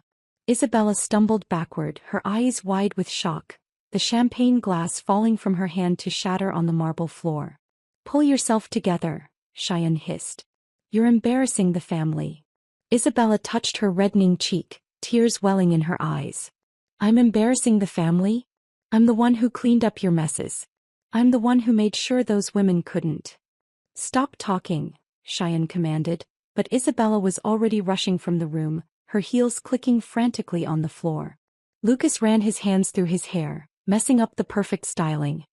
Speaker 1: Isabella stumbled backward, her eyes wide with shock, the champagne glass falling from her hand to shatter on the marble floor. Pull yourself together, Cheyenne hissed. You're embarrassing the family. Isabella touched her reddening cheek, tears welling in her eyes. I'm embarrassing the family? I'm the one who cleaned up your messes. I'm the one who made sure those women couldn't. Stop talking, Cheyenne commanded, but Isabella was already rushing from the room, her heels clicking frantically on the floor. Lucas ran his hands through his hair, messing up the perfect styling.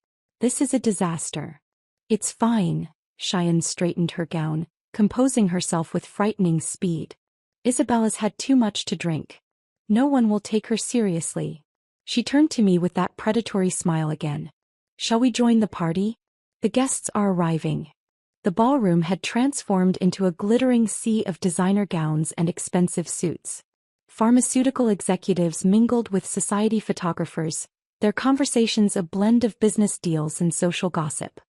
Speaker 1: This is a disaster. It's fine, Cheyenne straightened her gown, composing herself with frightening speed. Isabella's had too much to drink. No one will take her seriously. She turned to me with that predatory smile again. Shall we join the party? The guests are arriving. The ballroom had transformed into a glittering sea of designer gowns and expensive suits. Pharmaceutical executives mingled with society photographers, their conversations a blend of business deals and social gossip.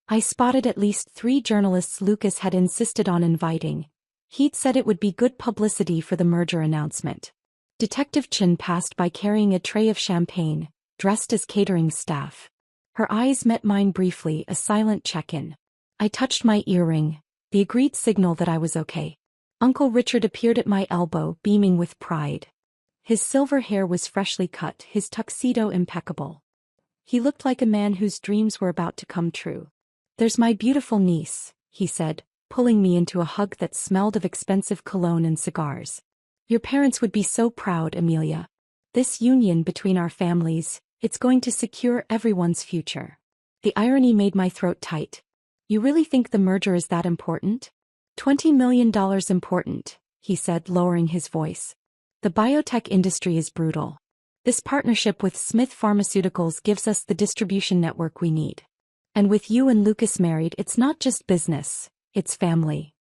Speaker 1: I spotted at least 3 journalists Lucas had insisted on inviting. He'd said it would be good publicity for the merger announcement. Detective Chin passed by carrying a tray of champagne, dressed as catering staff. Her eyes met mine briefly, a silent check-in. I touched my earring, the agreed signal that I was okay. Uncle Richard appeared at my elbow, beaming with pride. His silver hair was freshly cut, his tuxedo impeccable. He looked like a man whose dreams were about to come true. There's my beautiful niece, he said, pulling me into a hug that smelled of expensive cologne and cigars. Your parents would be so proud, Amelia. This union between our families, it's going to secure everyone's future. The irony made my throat tight. You really think the merger is that important? $20 million important, he said, lowering his voice. The biotech industry is brutal. This partnership with Smith Pharmaceuticals gives us the distribution network we need. And with you and Lucas married, it's not just business, it's family.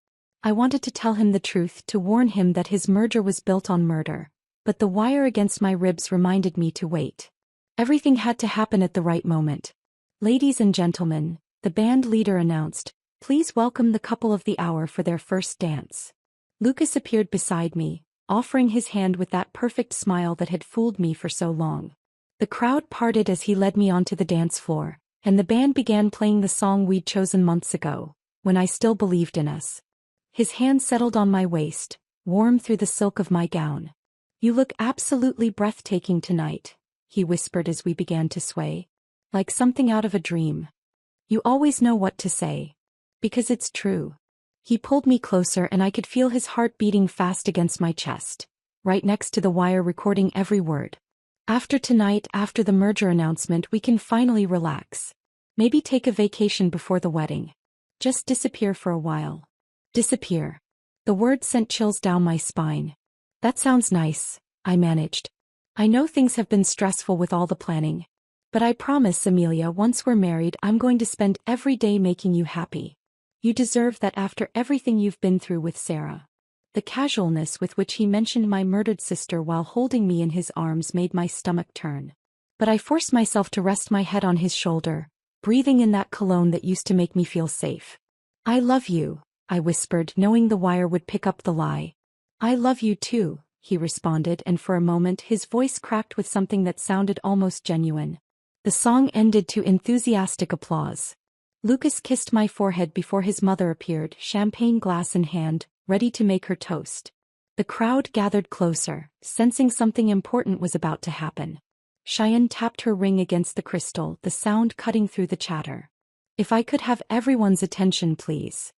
Speaker 1: I wanted to tell him the truth, to warn him that his merger was built on murder, but the wire against my ribs reminded me to wait. Everything had to happen at the right moment. Ladies and gentlemen, the band leader announced, please welcome the couple of the hour for their first dance. Lucas appeared beside me, offering his hand with that perfect smile that had fooled me for so long. The crowd parted as he led me onto the dance floor, and the band began playing the song we'd chosen months ago, when I still believed in us. His hand settled on my waist, warm through the silk of my gown. You look absolutely breathtaking tonight, he whispered as we began to sway. Like something out of a dream. You always know what to say. Because it's true. He pulled me closer and I could feel his heart beating fast against my chest, right next to the wire recording every word. After tonight, after the merger announcement, we can finally relax. Maybe take a vacation before the wedding. Just disappear for a while. Disappear. The word sent chills down my spine. That sounds nice, I managed. I know things have been stressful with all the planning. But I promise, Amelia, once we're married, I'm going to spend every day making you happy. You deserve that after everything you've been through with Sarah. The casualness with which he mentioned my murdered sister while holding me in his arms made my stomach turn. But I forced myself to rest my head on his shoulder, breathing in that cologne that used to make me feel safe. I love you, I whispered, knowing the wire would pick up the lie. I love you too, he responded, and for a moment his voice cracked with something that sounded almost genuine. The song ended to enthusiastic applause. Lucas kissed my forehead before his mother appeared, champagne glass in hand, ready to make her toast. The crowd gathered closer, sensing something important was about to happen. Cheyenne tapped her ring against the crystal, the sound cutting through the chatter. If I could have everyone's attention, please.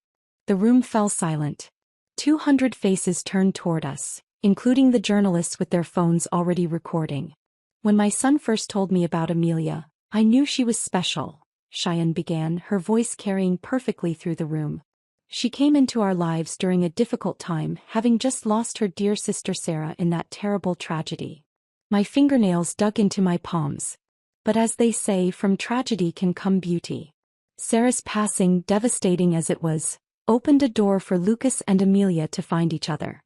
Speaker 1: The room fell silent. 200 faces turned toward us, including the journalists with their phones already recording. When my son first told me about Amelia, I knew she was special, Cheyenne began, her voice carrying perfectly through the room. She came into our lives during a difficult time, having just lost her dear sister Sarah in that terrible tragedy. My fingernails dug into my palms. But as they say, from tragedy can come beauty. Sarah's passing, devastating as it was, opened a door for Lucas and Amelia to find each other.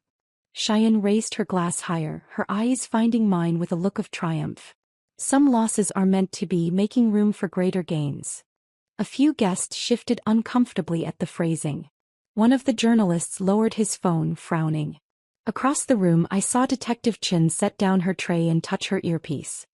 Speaker 1: Cheyenne raised her glass higher, her eyes finding mine with a look of triumph. Some losses are meant to be, making room for greater gains. A few guests shifted uncomfortably at the phrasing. One of the journalists lowered his phone, frowning. Across the room I saw Detective Chin set down her tray and touch her earpiece.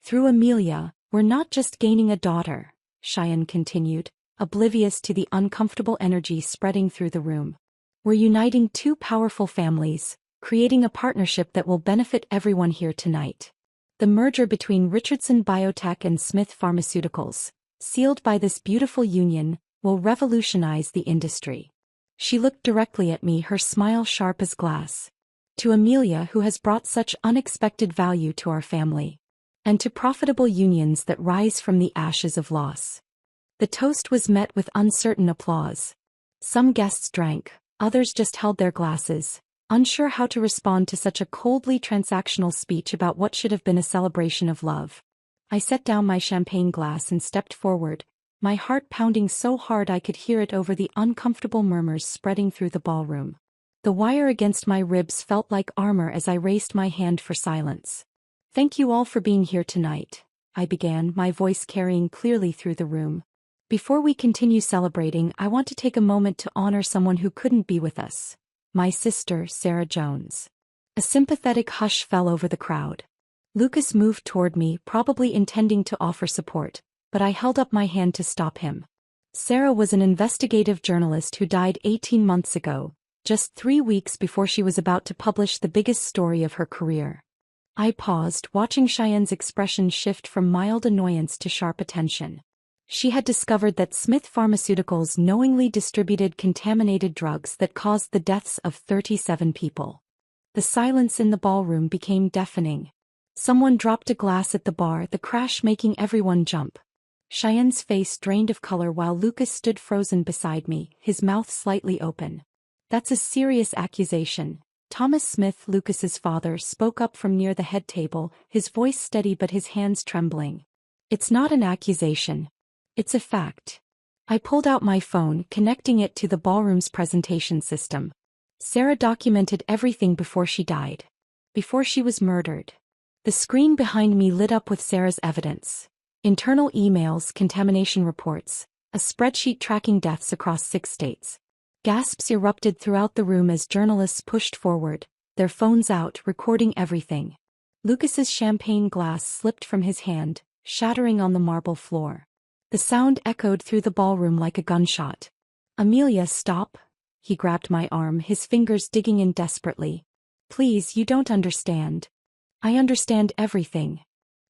Speaker 1: Through Amelia, we're not just gaining a daughter, Cheyenne continued, oblivious to the uncomfortable energy spreading through the room. We're uniting two powerful families, creating a partnership that will benefit everyone here tonight. The merger between Richardson Biotech and Smith Pharmaceuticals, sealed by this beautiful union, will revolutionize the industry. She looked directly at me, her smile sharp as glass. To Amelia, who has brought such unexpected value to our family. And to profitable unions that rise from the ashes of loss. The toast was met with uncertain applause. Some guests drank, others just held their glasses, unsure how to respond to such a coldly transactional speech about what should have been a celebration of love. I set down my champagne glass and stepped forward, my heart pounding so hard I could hear it over the uncomfortable murmurs spreading through the ballroom. The wire against my ribs felt like armor as I raised my hand for silence. Thank you all for being here tonight, I began, my voice carrying clearly through the room. Before we continue celebrating, I want to take a moment to honor someone who couldn't be with us. My sister, Sarah Jones. A sympathetic hush fell over the crowd. Lucas moved toward me, probably intending to offer support, but I held up my hand to stop him. Sarah was an investigative journalist who died 18 months ago, just 3 weeks before she was about to publish the biggest story of her career. I paused, watching Cheyenne's expression shift from mild annoyance to sharp attention. She had discovered that Smith Pharmaceuticals knowingly distributed contaminated drugs that caused the deaths of 37 people. The silence in the ballroom became deafening. Someone dropped a glass at the bar, the crash making everyone jump. Cheyenne's face drained of color while Lucas stood frozen beside me, his mouth slightly open. That's a serious accusation. Thomas Smith, Lucas's father, spoke up from near the head table, his voice steady but his hands trembling. It's not an accusation. It's a fact. I pulled out my phone, connecting it to the ballroom's presentation system. Sarah documented everything before she died. Before she was murdered. The screen behind me lit up with Sarah's evidence. Internal emails, contamination reports, a spreadsheet tracking deaths across 6 states. Gasps erupted throughout the room as journalists pushed forward, their phones out, recording everything. Lucas's champagne glass slipped from his hand, shattering on the marble floor. The sound echoed through the ballroom like a gunshot. Amelia, stop. He grabbed my arm, his fingers digging in desperately. Please, you don't understand. I understand everything.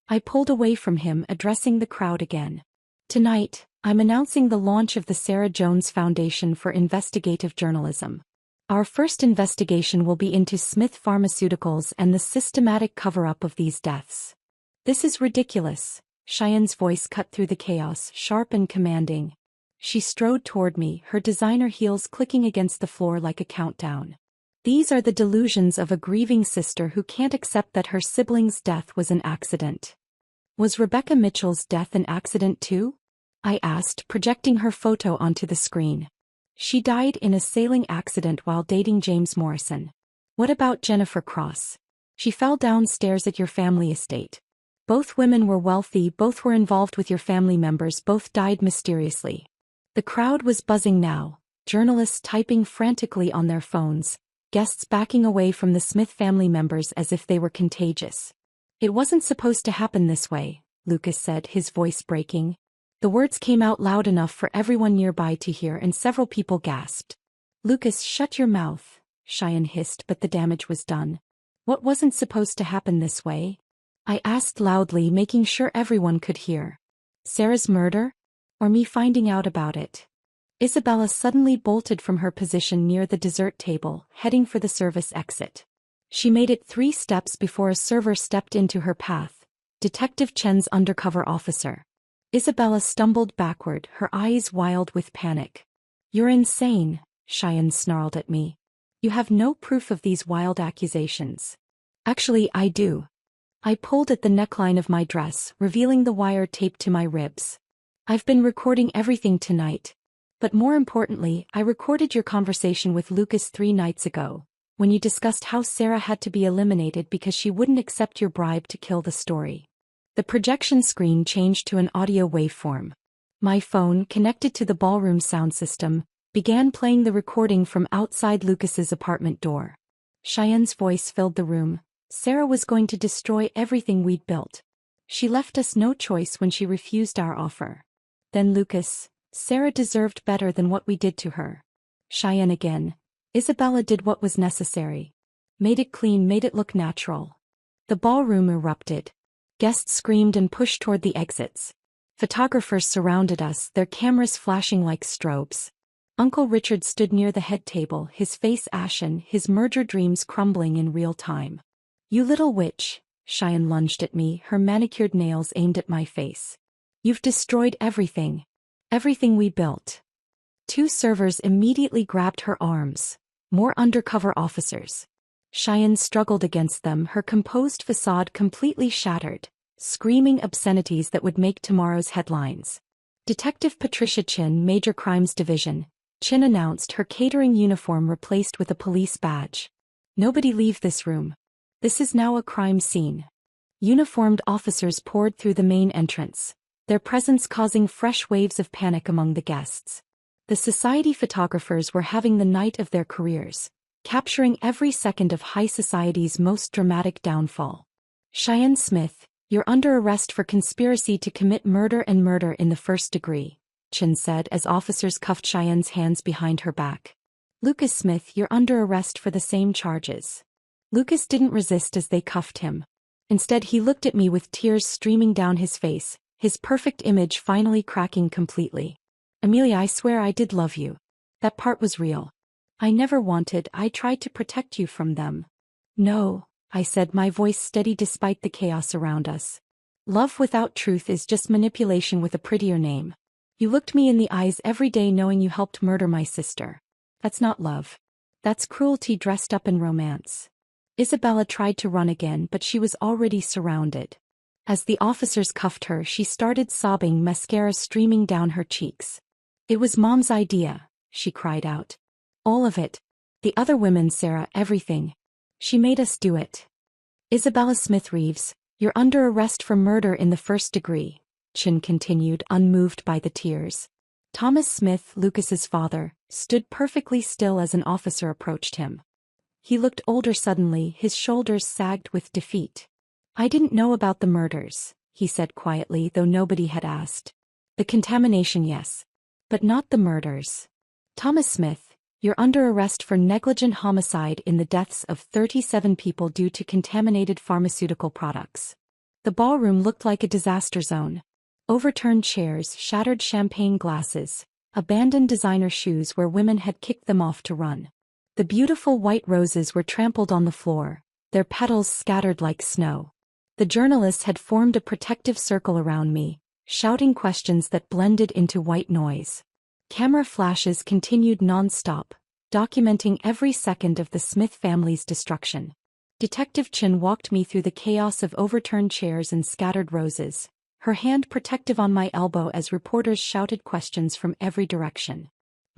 Speaker 1: I pulled away from him, addressing the crowd again. Tonight, I'm announcing the launch of the Sarah Jones Foundation for Investigative Journalism. Our first investigation will be into Smith Pharmaceuticals and the systematic cover-up of these deaths. This is ridiculous. Cheyenne's voice cut through the chaos, sharp and commanding. She strode toward me, her designer heels clicking against the floor like a countdown. These are the delusions of a grieving sister who can't accept that her sibling's death was an accident. Was Rebecca Mitchell's death an accident too? I asked, projecting her photo onto the screen. She died in a sailing accident while dating James Morrison. What about Jennifer Cross? She fell downstairs at your family estate. Both women were wealthy, both were involved with your family members, both died mysteriously. The crowd was buzzing now, journalists typing frantically on their phones, guests backing away from the Smith family members as if they were contagious. It wasn't supposed to happen this way, Lucas said, his voice breaking. The words came out loud enough for everyone nearby to hear and several people gasped. Lucas, shut your mouth, Cheyenne hissed, but the damage was done. What wasn't supposed to happen this way? I asked loudly, making sure everyone could hear. Sarah's murder? Or me finding out about it? Isabella suddenly bolted from her position near the dessert table, heading for the service exit. She made it 3 steps before a server stepped into her path, Detective Chen's undercover officer. Isabella stumbled backward, her eyes wild with panic. You're insane, Cheyenne snarled at me. You have no proof of these wild accusations. Actually, I do. I pulled at the neckline of my dress, revealing the wire taped to my ribs. I've been recording everything tonight. But more importantly, I recorded your conversation with Lucas 3 nights ago, when you discussed how Sarah had to be eliminated because she wouldn't accept your bribe to kill the story. The projection screen changed to an audio waveform. My phone, connected to the ballroom sound system, began playing the recording from outside Lucas's apartment door. Cheyenne's voice filled the room. Sarah was going to destroy everything we'd built. She left us no choice when she refused our offer. Then Lucas, Sarah deserved better than what we did to her. Cheyenne again. Isabella did what was necessary. Made it clean, made it look natural. The ballroom erupted. Guests screamed and pushed toward the exits. Photographers surrounded us, their cameras flashing like strobes. Uncle Richard stood near the head table, his face ashen, his murder dreams crumbling in real time. You little witch, Cheyenne lunged at me, her manicured nails aimed at my face. You've destroyed everything. Everything we built. 2 servers immediately grabbed her arms. More undercover officers. Cheyenne struggled against them, her composed facade completely shattered, screaming obscenities that would make tomorrow's headlines. Detective Patricia Chin, Major Crimes Division. Chin announced, her catering uniform replaced with a police badge. Nobody leave this room. This is now a crime scene. Uniformed officers poured through the main entrance, their presence causing fresh waves of panic among the guests. The society photographers were having the night of their careers, capturing every second of high society's most dramatic downfall. Cheyenne Smith, you're under arrest for conspiracy to commit murder and murder in the first degree, Chin said as officers cuffed Cheyenne's hands behind her back. Lucas Smith, you're under arrest for the same charges. Lucas didn't resist as they cuffed him. Instead, he looked at me with tears streaming down his face, his perfect image finally cracking completely. Amelia, I swear I did love you. That part was real. I tried to protect you from them. No, I said, my voice steady despite the chaos around us. Love without truth is just manipulation with a prettier name. You looked me in the eyes every day knowing you helped murder my sister. That's not love. That's cruelty dressed up in romance. Isabella tried to run again, but she was already surrounded. As the officers cuffed her, she started sobbing, mascara streaming down her cheeks. It was Mom's idea, she cried out. All of it. The other women, Sarah, everything. She made us do it. Isabella Smith Reeves, you're under arrest for murder in the first degree, Chin continued, unmoved by the tears. Thomas Smith, Lucas's father, stood perfectly still as an officer approached him. He looked older suddenly, his shoulders sagged with defeat. I didn't know about the murders, he said quietly, though nobody had asked. The contamination, yes. But not the murders. Thomas Smith, you're under arrest for negligent homicide in the deaths of 37 people due to contaminated pharmaceutical products. The ballroom looked like a disaster zone. Overturned chairs, shattered champagne glasses, abandoned designer shoes where women had kicked them off to run. The beautiful white roses were trampled on the floor, their petals scattered like snow. The journalists had formed a protective circle around me, shouting questions that blended into white noise. Camera flashes continued non-stop, documenting every second of the Smith family's destruction. Detective Chin walked me through the chaos of overturned chairs and scattered roses, her hand protective on my elbow as reporters shouted questions from every direction.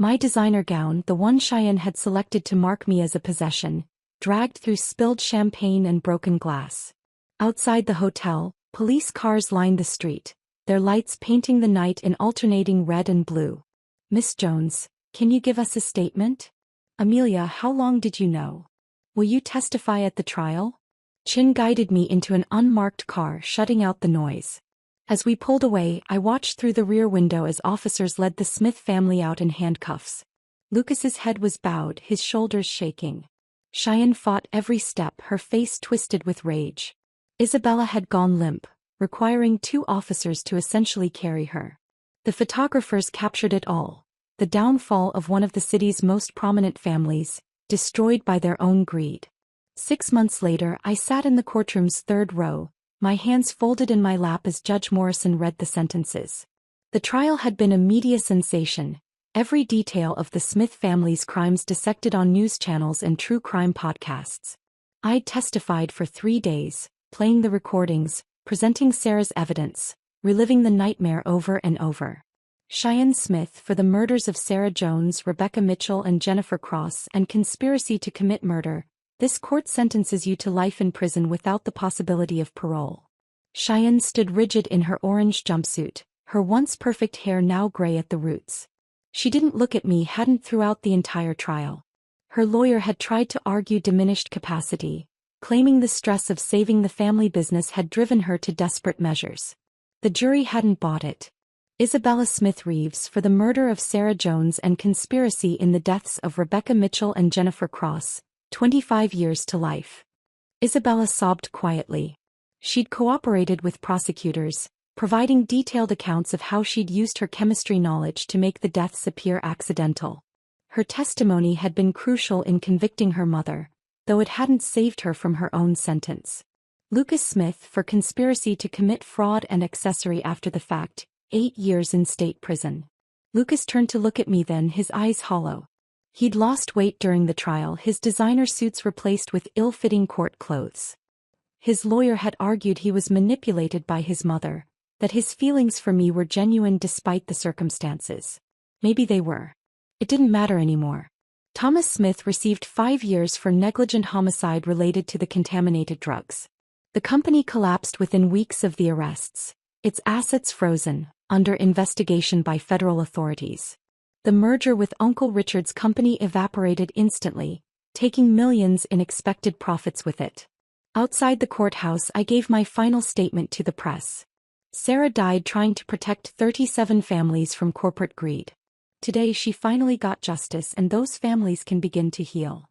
Speaker 1: My designer gown, the one Cheyenne had selected to mark me as a possession, dragged through spilled champagne and broken glass. Outside the hotel, police cars lined the street, their lights painting the night in alternating red and blue. Miss Jones, can you give us a statement? Amelia, how long did you know? Will you testify at the trial? Chin guided me into an unmarked car, shutting out the noise. As we pulled away, I watched through the rear window as officers led the Smith family out in handcuffs. Lucas's head was bowed, his shoulders shaking. Cheyenne fought every step, her face twisted with rage. Isabella had gone limp, requiring 2 officers to essentially carry her. The photographers captured it all. The downfall of one of the city's most prominent families, destroyed by their own greed. 6 months later, I sat in the courtroom's 3rd row, my hands folded in my lap as Judge Morrison read the sentences. The trial had been a media sensation, every detail of the Smith family's crimes dissected on news channels and true crime podcasts. I'd testified for 3 days, playing the recordings, presenting Sarah's evidence, reliving the nightmare over and over. Cheyenne Smith for the murders of Sarah Jones, Rebecca Mitchell and Jennifer Cross and conspiracy to commit murder. This court sentences you to life in prison without the possibility of parole. Cheyenne stood rigid in her orange jumpsuit, her once perfect hair now gray at the roots. She didn't look at me, hadn't throughout the entire trial. Her lawyer had tried to argue diminished capacity, claiming the stress of saving the family business had driven her to desperate measures. The jury hadn't bought it. Isabella Smith Reeves for the murder of Sarah Jones and conspiracy in the deaths of Rebecca Mitchell and Jennifer Cross, 25 years to life. Isabella sobbed quietly. She'd cooperated with prosecutors, providing detailed accounts of how she'd used her chemistry knowledge to make the deaths appear accidental. Her testimony had been crucial in convicting her mother, though it hadn't saved her from her own sentence. Lucas Smith for conspiracy to commit fraud and accessory after the fact, 8 years in state prison. Lucas turned to look at me then, his eyes hollow. He'd lost weight during the trial, his designer suits replaced with ill-fitting court clothes. His lawyer had argued he was manipulated by his mother, that his feelings for me were genuine despite the circumstances. Maybe they were. It didn't matter anymore. Thomas Smith received 5 years for negligent homicide related to the contaminated drugs. The company collapsed within weeks of the arrests, its assets frozen, under investigation by federal authorities. The merger with Uncle Richard's company evaporated instantly, taking millions in expected profits with it. Outside the courthouse, I gave my final statement to the press. Sarah died trying to protect 37 families from corporate greed. Today she finally got justice and those families can begin to heal.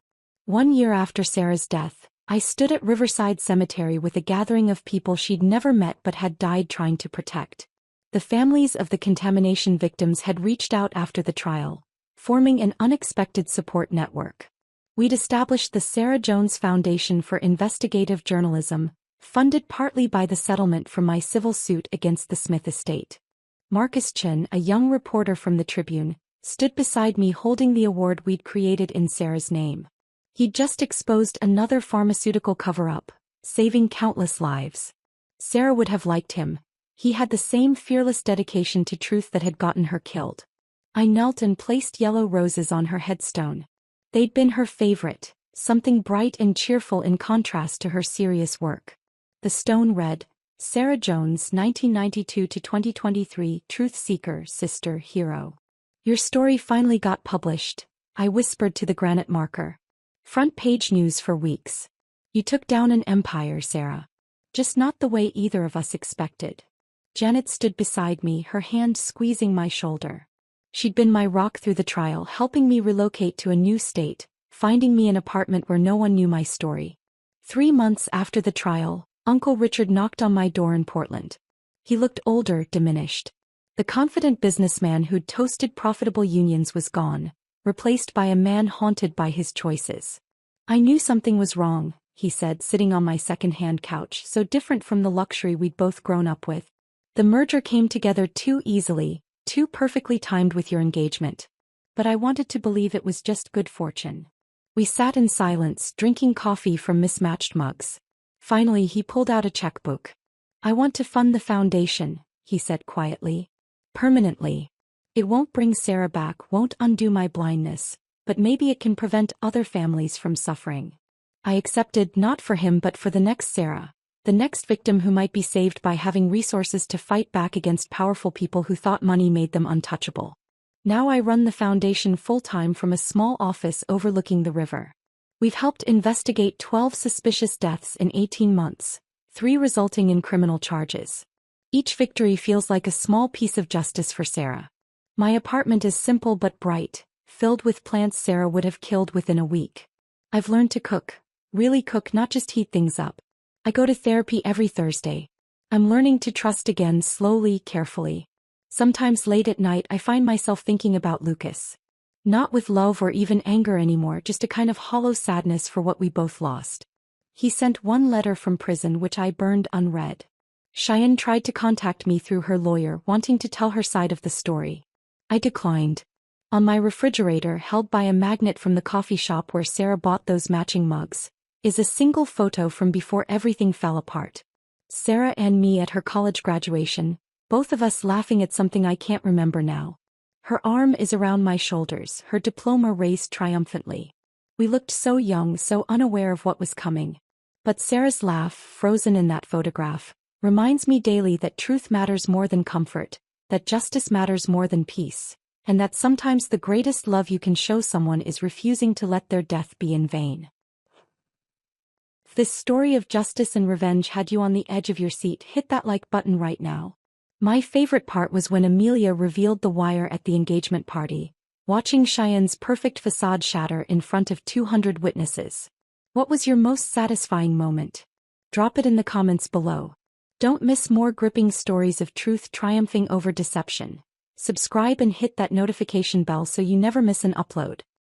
Speaker 1: 1 year after Sarah's death, I stood at Riverside Cemetery with a gathering of people she'd never met but had died trying to protect. The families of the contamination victims had reached out after the trial, forming an unexpected support network. We'd established the Sarah Jones Foundation for Investigative Journalism, funded partly by the settlement from my civil suit against the Smith estate. Marcus Chin, a young reporter from the Tribune, stood beside me holding the award we'd created in Sarah's name. He'd just exposed another pharmaceutical cover-up, saving countless lives. Sarah would have liked him. He had the same fearless dedication to truth that had gotten her killed. I knelt and placed yellow roses on her headstone. They'd been her favorite, something bright and cheerful in contrast to her serious work. The stone read, Sarah Jones, 1992 to 2023, Truth Seeker, Sister, Hero. Your story finally got published, I whispered to the granite marker. Front page news for weeks. You took down an empire, Sarah. Just not the way either of us expected. Janet stood beside me, her hand squeezing my shoulder. She'd been my rock through the trial, helping me relocate to a new state, finding me an apartment where no one knew my story. 3 months after the trial, Uncle Richard knocked on my door in Portland. He looked older, diminished. The confident businessman who'd toasted profitable unions was gone, replaced by a man haunted by his choices. I knew something was wrong, he said, sitting on my second-hand couch, so different from the luxury we'd both grown up with. The merger came together too easily, too perfectly timed with your engagement. But I wanted to believe it was just good fortune. We sat in silence, drinking coffee from mismatched mugs. Finally he pulled out a checkbook. I want to fund the foundation, he said quietly. Permanently. It won't bring Sarah back, won't undo my blindness, but maybe it can prevent other families from suffering. I accepted, not for him but for the next Sarah, the next victim who might be saved by having resources to fight back against powerful people who thought money made them untouchable. Now I run the foundation full-time from a small office overlooking the river. We've helped investigate 12 suspicious deaths in 18 months, 3 resulting in criminal charges. Each victory feels like a small piece of justice for Sarah. My apartment is simple but bright, filled with plants Sarah would have killed within a week. I've learned to cook, really cook, not just heat things up. I go to therapy every Thursday. I'm learning to trust again, slowly, carefully. Sometimes late at night I find myself thinking about Lucas. Not with love or even anger anymore, just a kind of hollow sadness for what we both lost. He sent 1 letter from prison which I burned unread. Cheyenne tried to contact me through her lawyer, wanting to tell her side of the story. I declined. On my refrigerator, held by a magnet from the coffee shop where Sarah bought those matching mugs, is a single photo from before everything fell apart. Sarah and me at her college graduation, both of us laughing at something I can't remember now. Her arm is around my shoulders, her diploma raised triumphantly. We looked so young, so unaware of what was coming. But Sarah's laugh, frozen in that photograph, reminds me daily that truth matters more than comfort, that justice matters more than peace, and that sometimes the greatest love you can show someone is refusing to let their death be in vain. If this story of justice and revenge had you on the edge of your seat, hit that like button right now. My favorite part was when Amelia revealed the wire at the engagement party, watching Cheyenne's perfect facade shatter in front of 200 witnesses. What was your most satisfying moment? Drop it in the comments below. Don't miss more gripping stories of truth triumphing over deception. Subscribe and hit that notification bell so you never miss an upload.